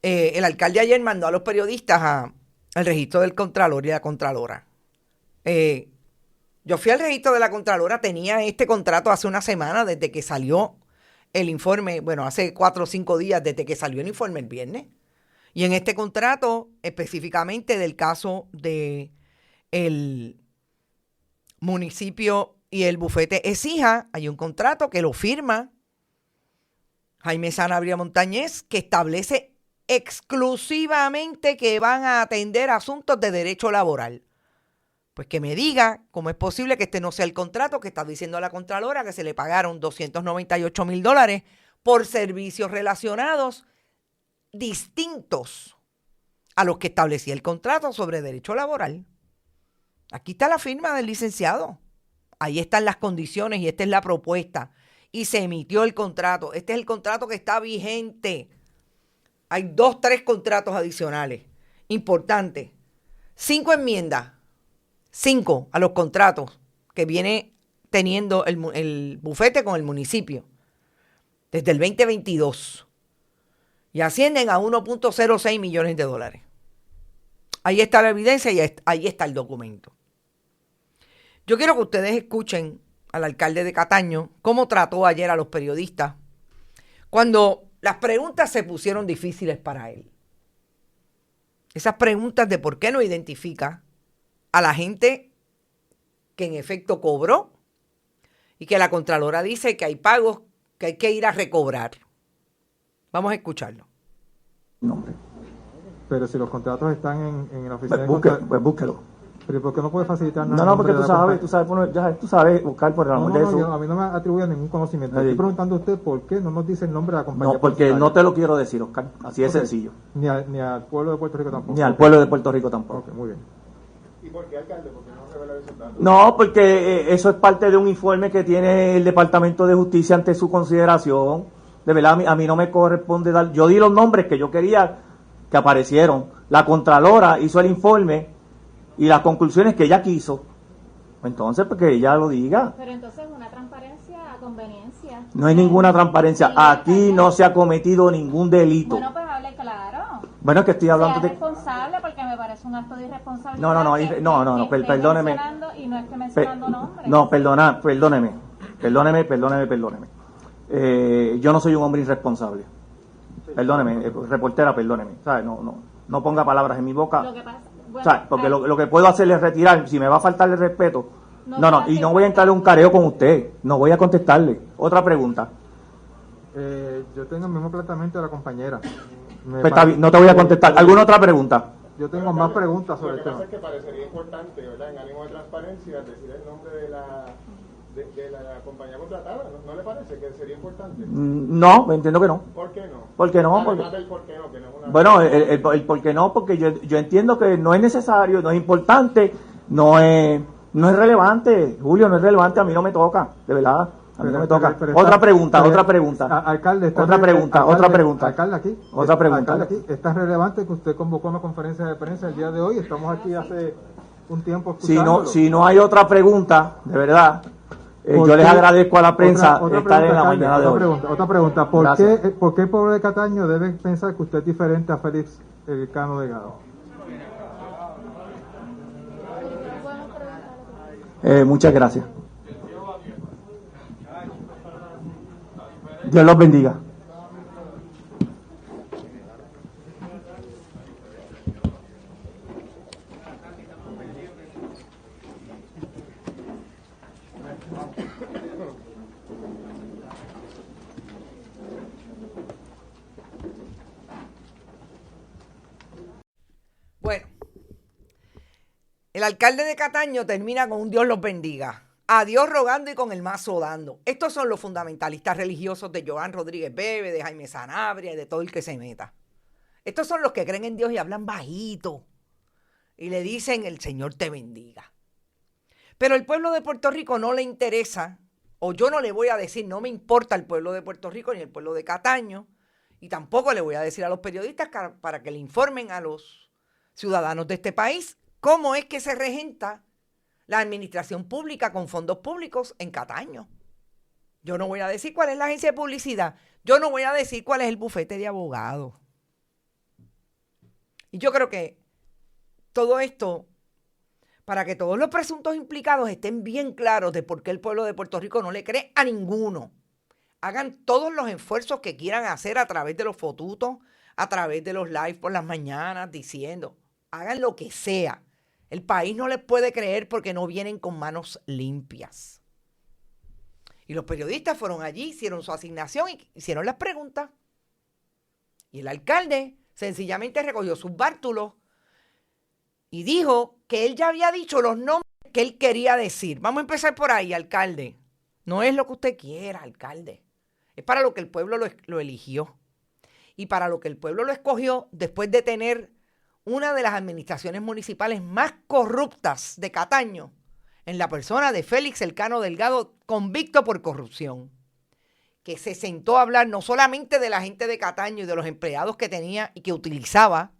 el alcalde ayer mandó a los periodistas al registro del Contralor y la Contralora. Yo fui al registro de la Contralora, tenía este contrato hace una semana desde que salió el informe, bueno, hace 4 o 5 días desde que salió el informe el viernes. Y en este contrato, específicamente del caso de el municipio y el bufete Écija, hay un contrato que lo firma Jaime Sanabria Montañez, que establece exclusivamente que van a atender asuntos de derecho laboral. Pues que me diga cómo es posible que este no sea el contrato que está diciendo la Contralora, que se le pagaron $298,000 por servicios relacionados distintos a los que establecía el contrato sobre derecho laboral. Aquí está la firma del licenciado. Ahí están las condiciones y esta es la propuesta. Y se emitió el contrato. Este es el contrato que está vigente. Hay 2, 3 contratos adicionales. Importante. 5 enmiendas. 5 a los contratos que viene teniendo el bufete con el municipio desde el 2022 y ascienden a $1.06 millones. Ahí está la evidencia y ahí está el documento. Yo quiero que ustedes escuchen al alcalde de Cataño cómo trató ayer a los periodistas cuando las preguntas se pusieron difíciles para él. Esas preguntas de por qué no identifica a la gente que en efecto cobró y que la Contralora dice que hay pagos que hay que ir a recobrar. Vamos a escucharlo. No. Pero si los contratos están en la oficina pues búsquelo. ¿Pero por qué no puede facilitar nada? No, porque tú sabes buscar por el amor de eso. A mí no me atribuyen ningún conocimiento. Estoy preguntando a usted por qué no nos dice el nombre de la compañía. No, porque no te lo quiero decir, Oscar. Así es sencillo. Ni al pueblo de Puerto Rico tampoco. Ni al pueblo de Puerto Rico tampoco. Ok, muy bien. ¿Y por qué, alcalde? ¿Por qué no revela esos datos? No, porque eso es parte de un informe que tiene el Departamento de Justicia ante su consideración. De verdad, a mí no me corresponde dar. Yo di los nombres que yo quería que aparecieron. La Contralora hizo el informe y las conclusiones que ella quiso. Entonces, porque ella lo diga. Pero entonces una transparencia a conveniencia. No hay ninguna transparencia. Aquí no se ha cometido ningún delito. Bueno, pues hable claro. Bueno, es que estoy hablando sea responsable, porque me parece un acto de irresponsabilidad. No, perdóneme. Y no esté mencionando nombres. No, perdóneme. Yo no soy un hombre irresponsable. Perdóneme, reportera, perdóneme. ¿Sabe? No ponga palabras en mi boca. Lo que pasa, bueno, ¿sabe? Porque lo que puedo hacer es retirar. Si me va a faltarle respeto. Y no voy a entrarle un careo con usted. No voy a contestarle. Otra pregunta. Yo tengo el mismo planteamiento de la compañera. No te voy a contestar. ¿Alguna otra pregunta? Yo tengo más preguntas sobre el tema. Lo que pasa es que parecería importante, ¿verdad? En ánimo de transparencia, decir el nombre de la compañía contratada. ¿No le parece que sería importante? No, entiendo que no. ¿Por qué no? ¿Por qué no? Además del por qué no, que no es una... Bueno, el por qué no, porque yo entiendo que no es necesario, no es importante, no es relevante, Julio, no es relevante, a mí no me toca, de verdad. A mí no me toca. Otra pregunta. Alcalde, otra pregunta. Alcalde, aquí. Otra pregunta. Alcalde, aquí. ¿Está relevante que usted convocó una conferencia de prensa el día de hoy? Estamos aquí hace un tiempo escuchándolo. Si no hay otra pregunta, de verdad, yo les agradezco a la prensa estar en la mañana de hoy. Otra pregunta. ¿Por qué el pueblo de Cataño debe pensar que usted es diferente a Félix Elcano Delgado? Muchas gracias. Dios los bendiga. Bueno, el alcalde de Cataño termina con un Dios los bendiga. A Dios rogando y con el mazo dando. Estos son los fundamentalistas religiosos de Joan Rodríguez Bebe, de Jaime Sanabria y de todo el que se meta. Estos son los que creen en Dios y hablan bajito. Y le dicen, el Señor te bendiga. Pero el pueblo de Puerto Rico no le interesa, o yo no le voy a decir, no me importa el pueblo de Puerto Rico ni el pueblo de Cataño, y tampoco le voy a decir a los periodistas para que le informen a los ciudadanos de este país cómo es que se regenta la administración pública con fondos públicos en Cataño. Yo no voy a decir cuál es la agencia de publicidad. Yo no voy a decir cuál es el bufete de abogados. Y yo creo que todo esto, para que todos los presuntos implicados estén bien claros de por qué el pueblo de Puerto Rico no le cree a ninguno, hagan todos los esfuerzos que quieran hacer a través de los fotutos, a través de los live por las mañanas, diciendo, hagan lo que sea. El país no les puede creer porque no vienen con manos limpias. Y los periodistas fueron allí, hicieron su asignación y hicieron las preguntas. Y el alcalde sencillamente recogió sus bártulos y dijo que él ya había dicho los nombres que él quería decir. Vamos a empezar por ahí, alcalde. No es lo que usted quiera, alcalde. Es para lo que el pueblo lo eligió. Y para lo que el pueblo lo escogió después de tener una de las administraciones municipales más corruptas de Cataño, en la persona de Félix Elcano Delgado, convicto por corrupción, que se sentó a hablar no solamente de la gente de Cataño y de los empleados que tenía y que utilizaba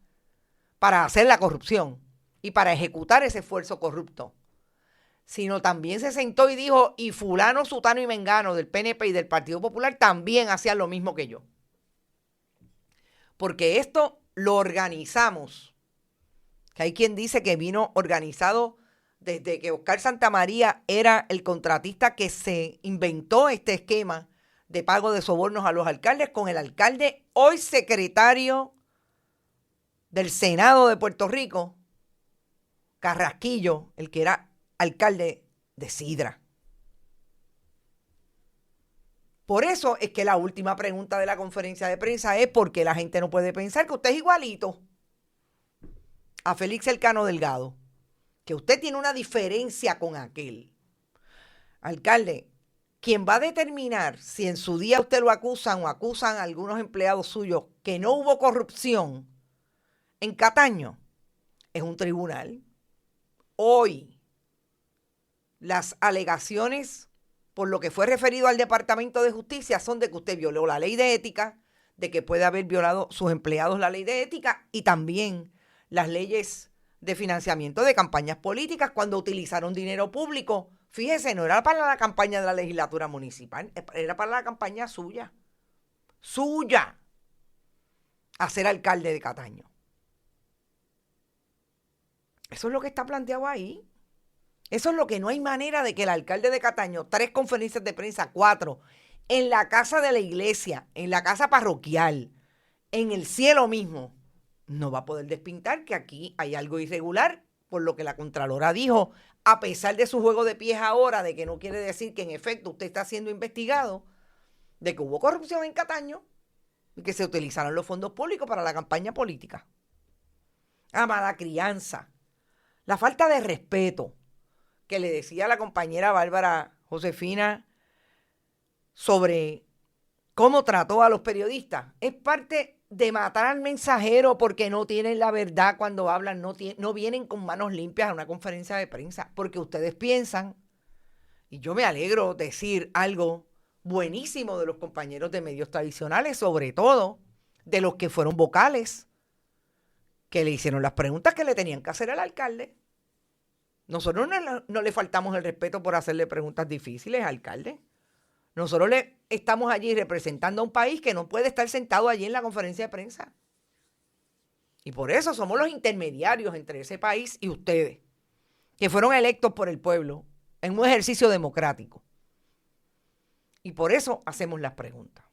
para hacer la corrupción y para ejecutar ese esfuerzo corrupto, sino también se sentó y dijo, y fulano, sutano y mengano del PNP y del Partido Popular también hacían lo mismo que yo. Porque esto lo organizamos. Que hay quien dice que vino organizado desde que Oscar Santamaría era el contratista que se inventó este esquema de pago de sobornos a los alcaldes, con el alcalde, hoy secretario del Senado de Puerto Rico, Carrasquillo, el que era alcalde de Sidra. Por eso es que la última pregunta de la conferencia de prensa es por qué la gente no puede pensar que usted es igualito a Félix Elcano Delgado, que usted tiene una diferencia con aquel. Alcalde, quien va a determinar si en su día usted lo acusan o acusan a algunos empleados suyos que no hubo corrupción en Cataño es un tribunal. Hoy, las alegaciones por lo que fue referido al Departamento de Justicia son de que usted violó la ley de ética, de que puede haber violado sus empleados la ley de ética y también las leyes de financiamiento de campañas políticas cuando utilizaron dinero público. Fíjese, no era para la campaña de la legislatura municipal, era para la campaña suya. Suya. A ser alcalde de Cataño. Eso es lo que está planteado ahí. Eso es lo que no hay manera de que el alcalde de Cataño, 3 conferencias de prensa, 4, en la casa de la iglesia, en la casa parroquial, en el cielo mismo, no va a poder despintar que aquí hay algo irregular, por lo que la Contralora dijo, a pesar de su juego de pies ahora, de que no quiere decir que en efecto usted está siendo investigado, de que hubo corrupción en Cataño y que se utilizaron los fondos públicos para la campaña política. Mala crianza, la falta de respeto que le decía a la compañera Bárbara Josefina sobre cómo trató a los periodistas, es parte de matar al mensajero porque no tienen la verdad cuando hablan, no vienen con manos limpias a una conferencia de prensa, porque ustedes piensan, y yo me alegro decir algo buenísimo de los compañeros de medios tradicionales, sobre todo de los que fueron vocales, que le hicieron las preguntas que le tenían que hacer al alcalde. Nosotros no le faltamos el respeto por hacerle preguntas difíciles al alcalde. Nosotros estamos allí representando a un país que no puede estar sentado allí en la conferencia de prensa. Y por eso somos los intermediarios entre ese país y ustedes, que fueron electos por el pueblo en un ejercicio democrático. Y por eso hacemos las preguntas.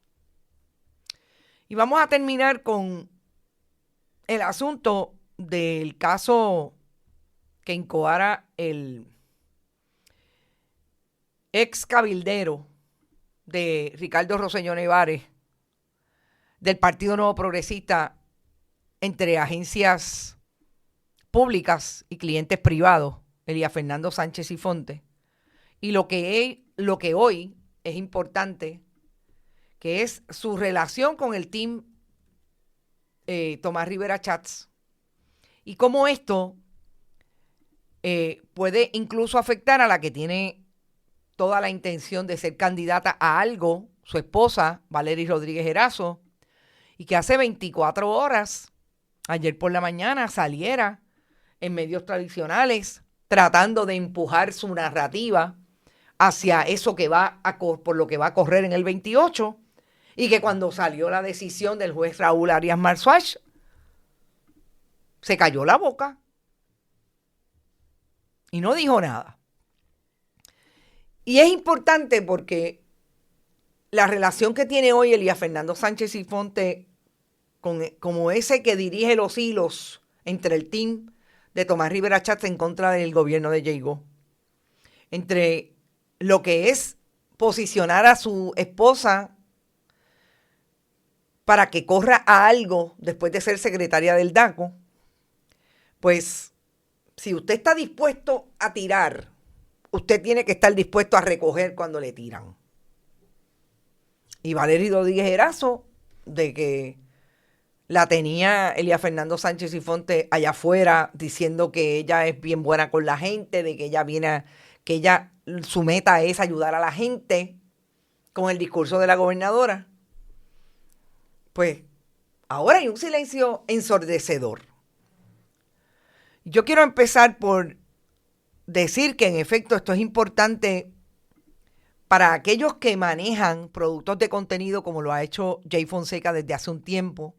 Y vamos a terminar con el asunto del caso que incoara el ex cabildero de Ricardo Rosselló Nevares, del Partido Nuevo Progresista, entre agencias públicas y clientes privados, Elías Fernando Sánchez Sifonte, y lo que hoy es importante, que es su relación con el team Tomás Rivera Chats, y cómo esto puede incluso afectar a la que tiene toda la intención de ser candidata a algo, su esposa, Valery Rodríguez Erazo, y que hace 24 horas, ayer por la mañana, saliera en medios tradicionales tratando de empujar su narrativa hacia eso que por lo que va a correr en el 28, y que cuando salió la decisión del juez Raúl Arias Marzuach, se cayó la boca y no dijo nada. Y es importante porque la relación que tiene hoy Elías Fernando Sánchez Sifonte como ese que dirige los hilos entre el team de Tomás Rivera Chats en contra del gobierno de Jago, entre lo que es posicionar a su esposa para que corra a algo después de ser secretaria del DACO, pues si usted está dispuesto a tirar, usted tiene que estar dispuesto a recoger cuando le tiran. Y Valery Rodríguez Erazo, de que la tenía Elías Fernando Sánchez Sifonte allá afuera diciendo que ella es bien buena con la gente, de que ella su meta es ayudar a la gente con el discurso de la gobernadora. Pues ahora hay un silencio ensordecedor. Yo quiero empezar por decir que en efecto esto es importante para aquellos que manejan productos de contenido como lo ha hecho Jay Fonseca desde hace un tiempo.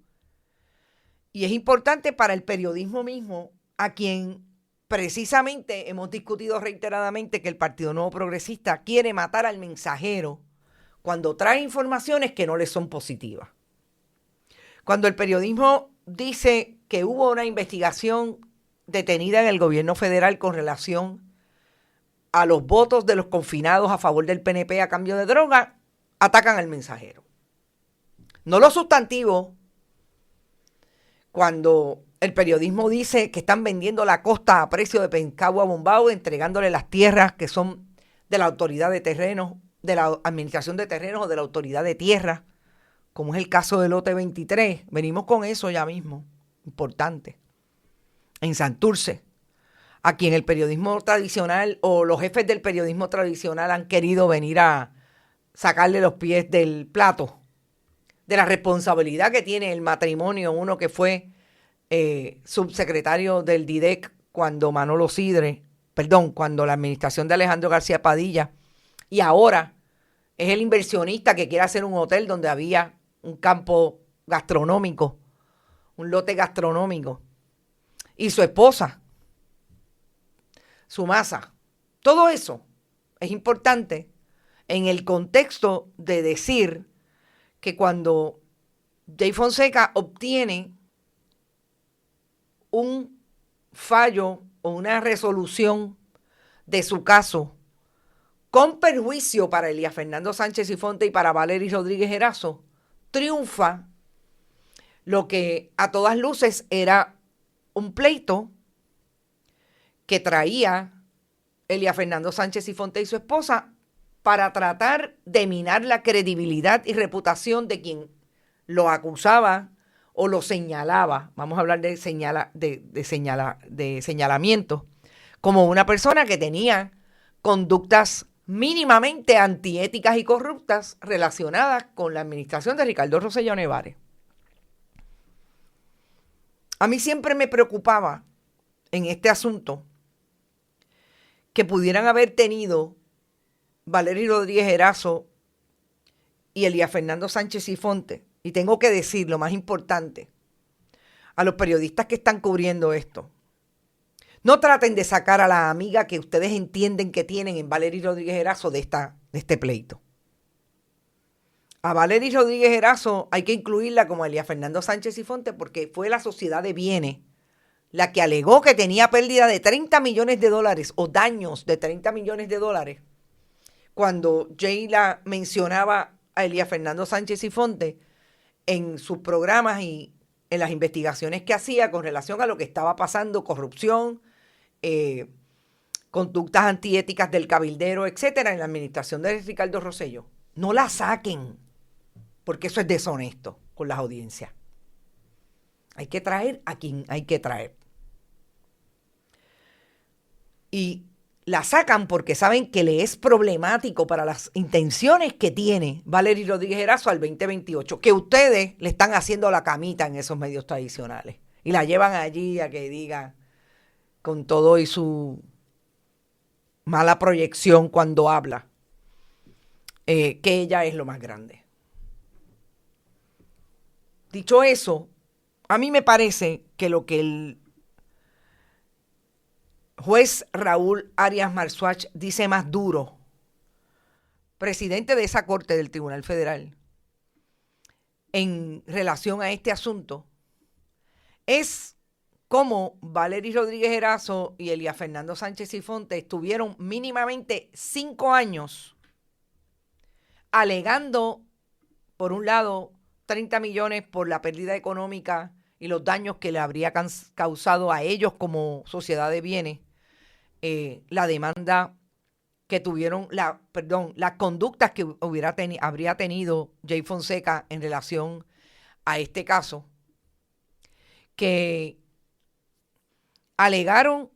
Y es importante para el periodismo mismo, a quien precisamente hemos discutido reiteradamente que el Partido Nuevo Progresista quiere matar al mensajero cuando trae informaciones que no le son positivas. Cuando el periodismo dice que hubo una investigación detenida en el gobierno federal con relación a los votos de los confinados a favor del PNP a cambio de droga, atacan al mensajero. No lo sustantivo, cuando el periodismo dice que están vendiendo la costa a precio de Pencagua a Bombao, entregándole las tierras que son de la autoridad de terrenos, de la administración de terrenos o de la autoridad de tierra, como es el caso del lote 23. Venimos con eso ya mismo, importante. En Santurce, a quien el periodismo tradicional o los jefes del periodismo tradicional han querido venir a sacarle los pies del plato, de la responsabilidad que tiene el matrimonio, uno que fue subsecretario del DIDEC cuando cuando la administración de Alejandro García Padilla, y ahora es el inversionista que quiere hacer un hotel donde había un campo gastronómico, un lote gastronómico, y su esposa, su masa. Todo eso es importante en el contexto de decir que cuando Jay Fonseca obtiene un fallo o una resolución de su caso con perjuicio para Elías Fernando Sánchez Sifonte y para Valery Rodríguez Erazo, triunfa lo que a todas luces era un pleito que traía Elías Fernando Sánchez Sifonte y su esposa para tratar de minar la credibilidad y reputación de quien lo acusaba o lo señalaba, vamos a hablar de señalamiento, como una persona que tenía conductas mínimamente antiéticas y corruptas relacionadas con la administración de Ricardo Rosselló Nevares. A mí siempre me preocupaba en este asunto que pudieran haber tenido Valery Rodríguez Erazo y Elías Fernando Sánchez Sifonte. Y tengo que decir lo más importante a los periodistas que están cubriendo esto. No traten de sacar a la amiga que ustedes entienden que tienen en Valery Rodríguez Erazo de este pleito. A Valery Rodríguez Erazo hay que incluirla como Elías Fernando Sánchez Sifonte porque fue la sociedad de bienes la que alegó que tenía pérdida de $30 millones o daños de $30 millones cuando Jayla mencionaba a Elías Fernando Sánchez Sifonte en sus programas y en las investigaciones que hacía con relación a lo que estaba pasando, corrupción, conductas antiéticas del cabildero, etcétera, en la administración de Ricardo Rosselló. No la saquen, porque eso es deshonesto con las audiencias. Hay que traer a quien hay que traer. Y la sacan porque saben que le es problemático para las intenciones que tiene Valery Rodríguez Erazo al 2028, que ustedes le están haciendo la camita en esos medios tradicionales y la llevan allí a que diga con todo y su mala proyección cuando habla que ella es lo más grande. Dicho eso, a mí me parece que lo que el juez Raúl Arias Marzuach dice más duro, presidente de esa Corte del Tribunal Federal, en relación a este asunto, es cómo Valery Rodríguez Erazo y Elías Fernando Sánchez Sifonte estuvieron mínimamente 5 años alegando, por un lado, 30 millones por la pérdida económica y los daños que le habría causado a ellos como sociedad de bienes, la demanda que tuvieron, las conductas que habría tenido Jay Fonseca en relación a este caso, que alegaron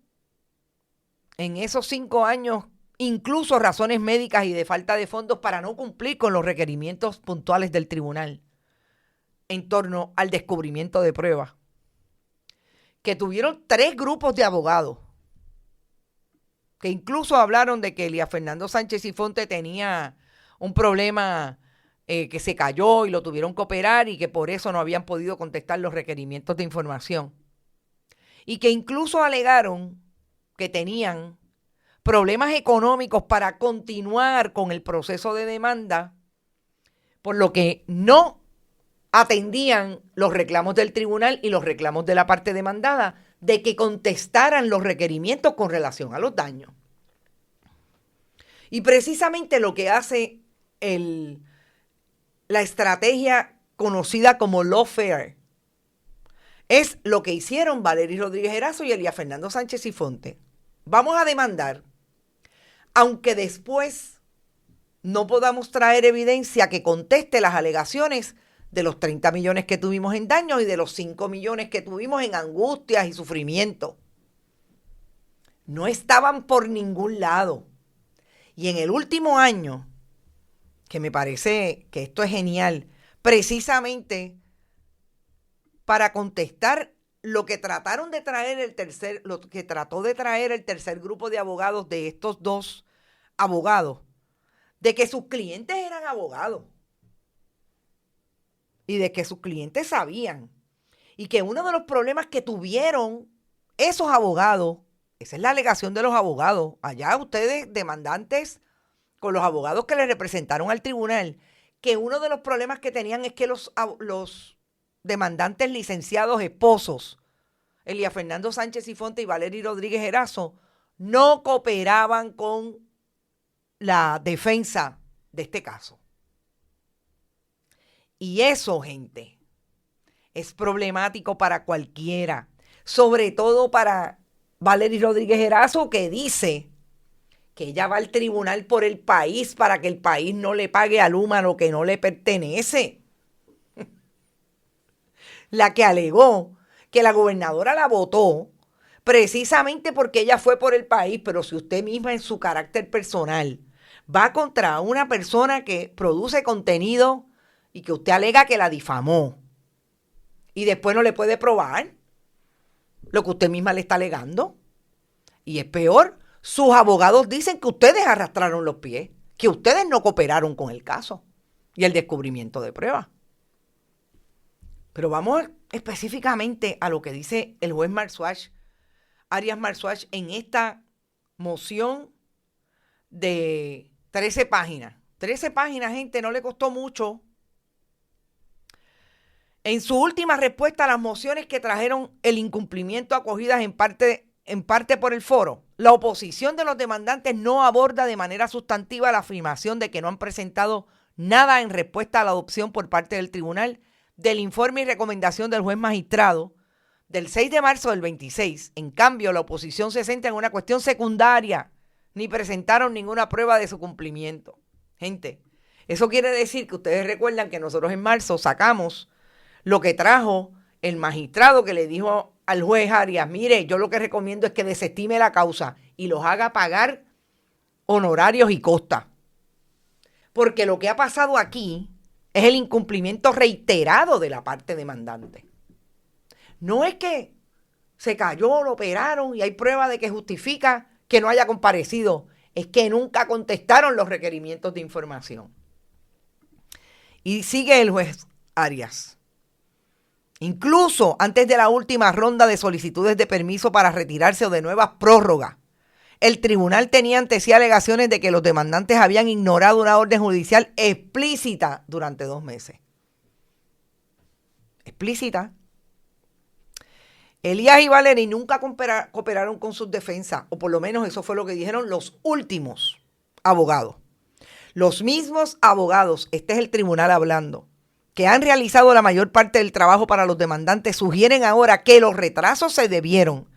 en esos 5 años incluso razones médicas y de falta de fondos para no cumplir con los requerimientos puntuales del tribunal en torno al descubrimiento de pruebas, que tuvieron 3 grupos de abogados, que incluso hablaron de que Elías Fernando Sánchez Sifonte tenía un problema que se cayó y lo tuvieron que operar y que por eso no habían podido contestar los requerimientos de información. Y que incluso alegaron que tenían problemas económicos para continuar con el proceso de demanda, por lo que no atendían los reclamos del tribunal y los reclamos de la parte demandada de que contestaran los requerimientos con relación a los daños. Y precisamente lo que hace la estrategia conocida como lawfare es lo que hicieron Valery Rodríguez Erazo y Elías Fernando Sánchez Sifonte. Vamos a demandar, aunque después no podamos traer evidencia que conteste las alegaciones de los 30 millones que tuvimos en daños y de los 5 millones que tuvimos en angustias y sufrimiento. No estaban por ningún lado. Y en el último año, que me parece que esto es genial, precisamente para contestar lo que trataron de traer lo que trató de traer el tercer grupo de abogados de estos dos abogados, de que sus clientes eran abogados y de que sus clientes sabían, y que uno de los problemas que tuvieron esos abogados, esa es la alegación de los abogados, allá ustedes demandantes con los abogados que les representaron al tribunal, que uno de los problemas que tenían es que los demandantes licenciados esposos, Elías Fernando Sánchez Sifonte y Valery Rodríguez Erazo, no cooperaban con la defensa de este caso. Y eso, gente, es problemático para cualquiera, sobre todo para Valery Rodríguez Erazo, que dice que ella va al tribunal por el país para que el país no le pague a Luma lo que no le pertenece. La que alegó que la gobernadora la votó precisamente porque ella fue por el país, pero si usted misma en su carácter personal va contra una persona que produce contenido y que usted alega que la difamó y después no le puede probar lo que usted misma le está alegando, y es peor, sus abogados dicen que ustedes arrastraron los pies, que ustedes no cooperaron con el caso y el descubrimiento de pruebas. Pero vamos específicamente a lo que dice el juez Arias Marzuach, en esta moción de 13 páginas. 13 páginas, gente, no le costó mucho. En su última respuesta a las mociones que trajeron el incumplimiento acogidas en parte por el foro, la oposición de los demandantes no aborda de manera sustantiva la afirmación de que no han presentado nada en respuesta a la adopción por parte del tribunal del informe y recomendación del juez magistrado del 6 de marzo del 26. En cambio, la oposición se centra en una cuestión secundaria, ni presentaron ninguna prueba de su cumplimiento. Gente, eso quiere decir que ustedes recuerdan que nosotros en marzo sacamos lo que trajo el magistrado, que le dijo al juez Arias: mire, yo lo que recomiendo es que desestime la causa y los haga pagar honorarios y costas. Porque lo que ha pasado aquí es el incumplimiento reiterado de la parte demandante. No es que se cayó, lo operaron y hay prueba de que justifica que no haya comparecido. Es que nunca contestaron los requerimientos de información. Y sigue el juez Arias. Incluso antes de la última ronda de solicitudes de permiso para retirarse o de nuevas prórrogas, el tribunal tenía ante sí alegaciones de que los demandantes habían ignorado una orden judicial explícita durante 2 meses. Explícita. Elías y Valery nunca cooperaron con sus defensas, o por lo menos eso fue lo que dijeron los últimos abogados. Los mismos abogados, este es el tribunal hablando, que han realizado la mayor parte del trabajo para los demandantes, sugieren ahora que los retrasos se debieron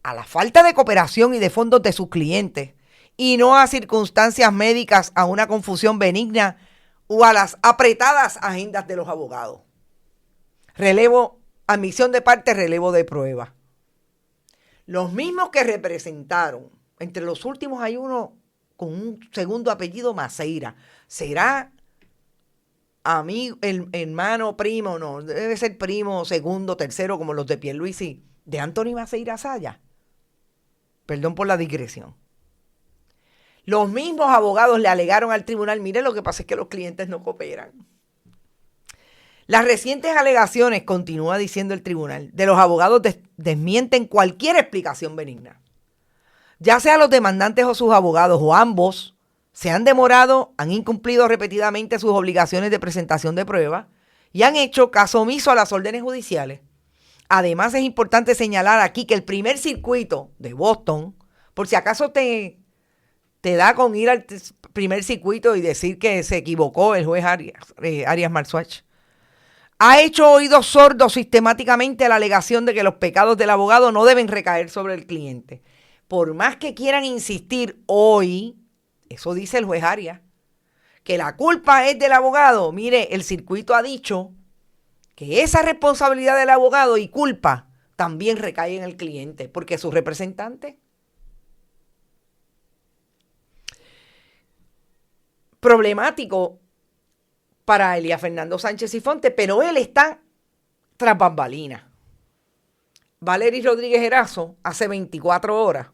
a la falta de cooperación y de fondos de sus clientes, y no a circunstancias médicas, a una confusión benigna o a las apretadas agendas de los abogados. Admisión de parte, relevo de prueba. Los mismos que representaron, entre los últimos hay uno con un segundo apellido Maceira. ¿Será amigo, hermano, primo? No, debe ser primo, segundo, tercero, como los de Pierluisi, de Anthony Maceira Saya. Perdón por la digresión. Los mismos abogados le alegaron al tribunal: mire, lo que pasa es que los clientes no cooperan. Las recientes alegaciones, continúa diciendo el tribunal, de los abogados desmienten cualquier explicación benigna. Ya sea los demandantes o sus abogados, o ambos, se han demorado, han incumplido repetidamente sus obligaciones de presentación de pruebas y han hecho caso omiso a las órdenes judiciales. Además, es importante señalar aquí que el primer circuito de Boston, por si acaso te da con ir al primer circuito y decir que se equivocó el juez Arias Marzuach, ha hecho oídos sordos sistemáticamente a la alegación de que los pecados del abogado no deben recaer sobre el cliente. Por más que quieran insistir hoy, eso dice el juez Arias, que la culpa es del abogado. Mire, el circuito ha dicho que esa responsabilidad del abogado y culpa también recae en el cliente, porque es su representante. Problemático para Elías Fernando Sánchez Sifonte, pero él está tras bambalinas. Valery Rodríguez Erazo, hace 24 horas,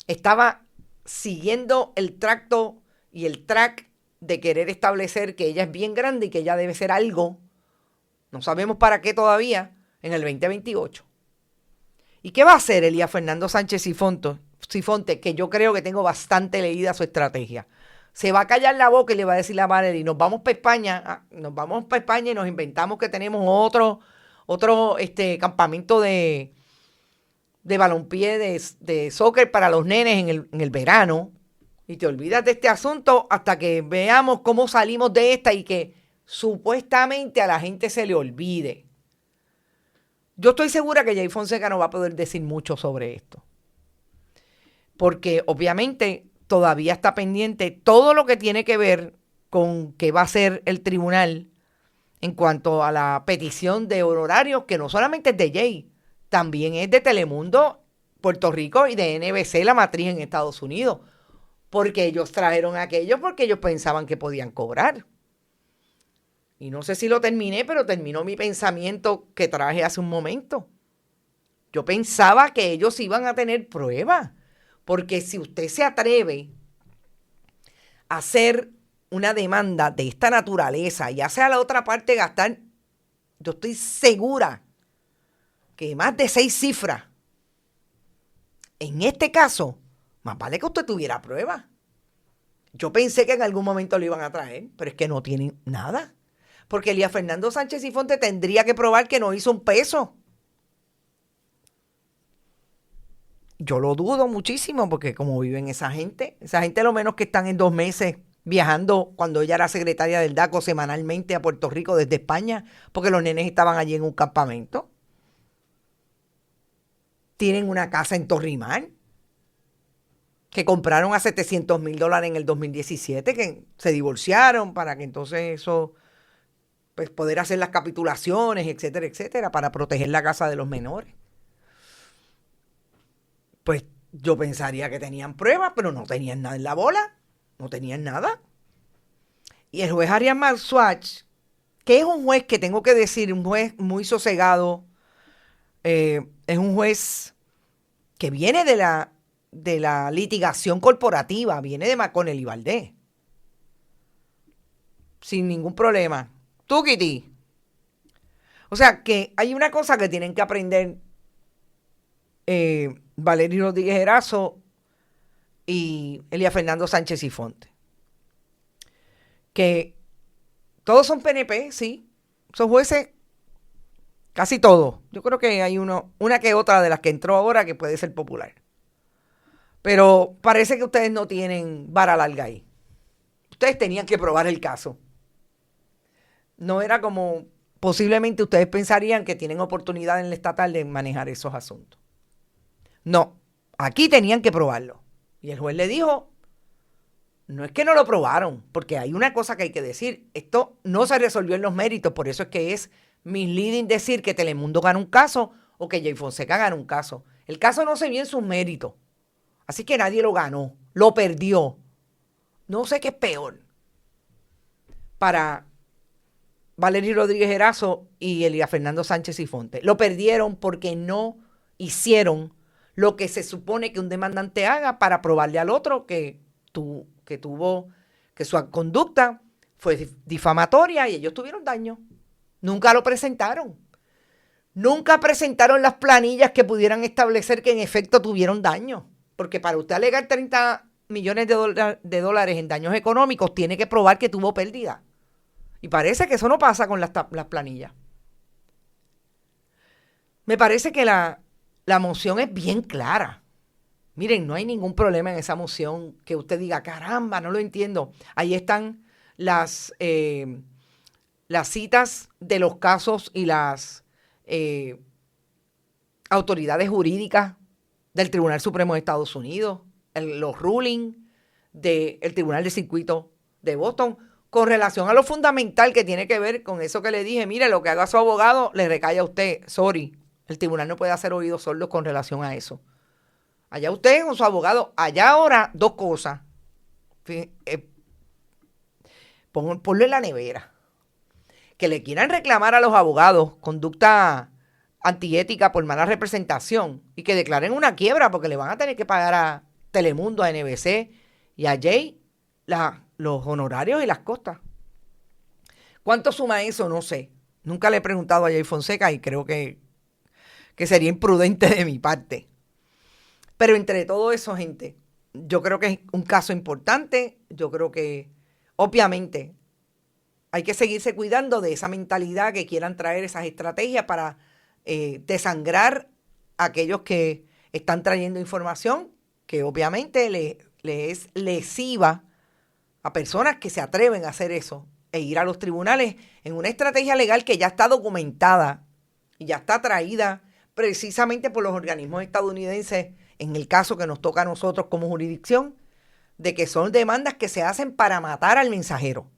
estaba siguiendo el tracto y el track de querer establecer que ella es bien grande y que ella debe ser algo, no sabemos para qué todavía, en el 2028. ¿Y qué va a hacer Elías Fernando Sánchez Sifonte? Que yo creo que tengo bastante leída su estrategia. Se va a callar la boca y le va a decir a Valery, nos vamos para España y nos inventamos que tenemos otro campamento de balompié, de soccer para los nenes en el verano, y te olvidas de este asunto hasta que veamos cómo salimos de esta y que supuestamente a la gente se le olvide. Yo estoy segura que Jay Fonseca no va a poder decir mucho sobre esto, porque obviamente todavía está pendiente todo lo que tiene que ver con qué va a hacer el tribunal en cuanto a la petición de honorarios, que no solamente es de Jay, también es de Telemundo, Puerto Rico, y de NBC, la matriz en Estados Unidos, porque ellos trajeron aquello porque ellos pensaban que podían cobrar. Y no sé si lo terminé, pero terminó mi pensamiento que traje hace un momento. Yo pensaba que ellos iban a tener pruebas, porque si usted se atreve a hacer una demanda de esta naturaleza y hace a la otra parte gastar, yo estoy segura que más de 6 cifras, en este caso, más vale que usted tuviera pruebas. Yo pensé que en algún momento lo iban a traer, pero es que no tienen nada. Porque Elías Fernando Sánchez Sifonte tendría que probar que no hizo un peso. Yo lo dudo muchísimo, porque como viven esa gente lo menos que están en 2 meses viajando cuando ella era secretaria del DACO semanalmente a Puerto Rico desde España, porque los nenes estaban allí en un campamento. Tienen una casa en Torrimar que compraron a $700,000 en el 2017, que se divorciaron para que entonces eso, pues poder hacer las capitulaciones, etcétera, etcétera, para proteger la casa de los menores. Pues yo pensaría que tenían pruebas, pero no tenían nada en la bola, no tenían nada. Y el juez Arias Marswatch, que es un juez que tengo que decir, un juez muy sosegado, es un juez que viene de la litigación corporativa, viene de McConnell y Valdés, sin ningún problema. Tuquiti. O sea, que hay una cosa que tienen que aprender Valery Rodríguez Erazo y Elías Fernando Sánchez Sifonte. Que todos son PNP, sí. Son jueces, casi todos. Yo creo que hay una que otra de las que entró ahora que puede ser popular. Pero parece que ustedes no tienen vara larga ahí. Ustedes tenían que probar el caso. No era como posiblemente ustedes pensarían que tienen oportunidad en el estatal de manejar esos asuntos. No, aquí tenían que probarlo. Y el juez le dijo, no es que no lo probaron, porque hay una cosa que hay que decir. Esto no se resolvió en los méritos, por eso es que es misleading decir que Telemundo gana un caso o que Jay Fonseca gana un caso. El caso no se vio en sus méritos. Así que nadie lo ganó, lo perdió. No sé qué es peor para Valery Rodríguez Erazo y Elías Fernando Sánchez Sifonte. Lo perdieron porque no hicieron lo que se supone que un demandante haga para probarle al otro que su conducta fue difamatoria y ellos tuvieron daño. Nunca lo presentaron. Nunca presentaron las planillas que pudieran establecer que en efecto tuvieron daño. Porque para usted alegar 30 millones de dólares en daños económicos, tiene que probar que tuvo pérdida. Y parece que eso no pasa con las planillas. Me parece que la moción es bien clara. Miren, no hay ningún problema en esa moción que usted diga, caramba, no lo entiendo. Ahí están las citas de los casos y las autoridades jurídicas del Tribunal Supremo de Estados Unidos, los rulings del Tribunal de Circuito de Boston, con relación a lo fundamental que tiene que ver con eso que le dije. Mire, lo que haga su abogado le recae a usted. Sorry, el tribunal no puede hacer oídos sordos con relación a eso. Allá usted con su abogado. Allá ahora, 2 cosas. Ponlo en la nevera. Que le quieran reclamar a los abogados conducta antiética por mala representación y que declaren una quiebra porque le van a tener que pagar a Telemundo, a NBC y a Jay los honorarios y las costas. ¿Cuánto suma eso? No sé. Nunca le he preguntado a Jay Fonseca y creo que sería imprudente de mi parte. Pero entre todo eso, gente, yo creo que es un caso importante. Yo creo que, obviamente, hay que seguirse cuidando de esa mentalidad que quieran traer esas estrategias para desangrar a aquellos que están trayendo información que obviamente le es lesiva a personas que se atreven a hacer eso e ir a los tribunales en una estrategia legal que ya está documentada y ya está traída precisamente por los organismos estadounidenses en el caso que nos toca a nosotros como jurisdicción, de que son demandas que se hacen para matar al mensajero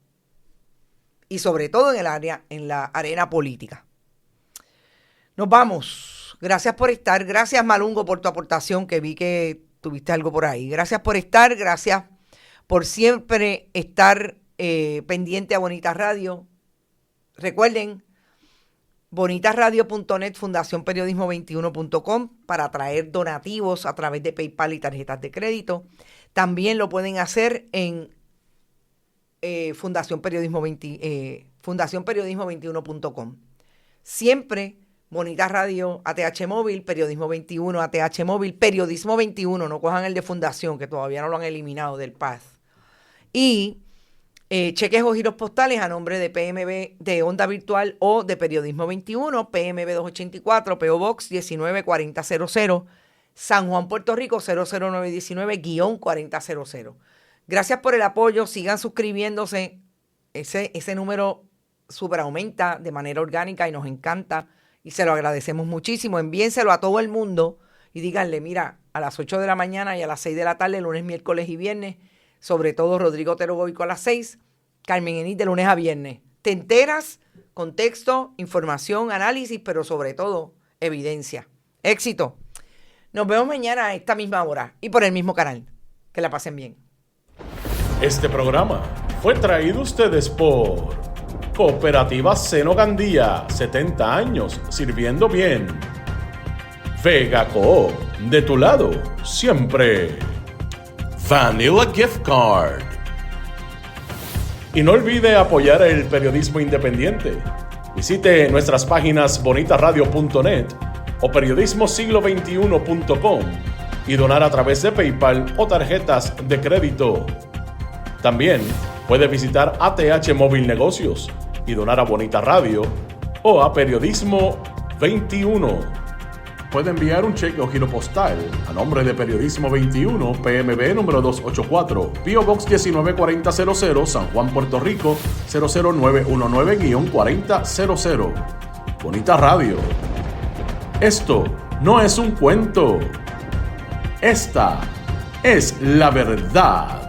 y sobre todo en la arena política. Nos vamos. Gracias por estar. Gracias, Malungo, por tu aportación, que vi que tuviste algo por ahí. Gracias por estar. Gracias por siempre estar pendiente a Bonita Radio. Recuerden, bonitasradio.net, fundacionperiodismo21.com para traer donativos a través de PayPal y tarjetas de crédito. También lo pueden hacer en fundacionperiodismo21.com. Siempre Bonita Radio, ATH Móvil, Periodismo 21, ATH Móvil, Periodismo 21, no cojan el de Fundación, que todavía no lo han eliminado del PAD. Y cheques o giros postales a nombre de PMB, de Onda Virtual o de Periodismo 21, PMB 284, PO Box 194000, San Juan, Puerto Rico 00919-4000. Gracias por el apoyo, sigan suscribiéndose, ese número super aumenta de manera orgánica y nos encanta. Y se lo agradecemos muchísimo. Envíenselo a todo el mundo y díganle, mira, a las 8 de la mañana y a las 6 de la tarde, lunes, miércoles y viernes, sobre todo Rodrigo Otero Goico a las 6, Carmen Enid de lunes a viernes. Te enteras, contexto, información, análisis, pero sobre todo evidencia. Éxito. Nos vemos mañana a esta misma hora y por el mismo canal. Que la pasen bien. Este programa fue traído a ustedes por Cooperativa Seno Gandía, 70 años sirviendo bien. Vega Coop, de tu lado, siempre. Vanilla Gift Card. Y no olvide apoyar el periodismo independiente. Visite nuestras páginas bonitasradio.net o periodismosiglo21.com y donar a través de PayPal o tarjetas de crédito. También puede visitar ATH Móvil Negocios y donar a Bonita Radio o a Periodismo 21. Puede enviar un cheque o giro postal a nombre de Periodismo 21, PMB número 284, PO Box 194000, San Juan, Puerto Rico 00919-4000. Bonita Radio. Esto no es un cuento. Esta es la verdad.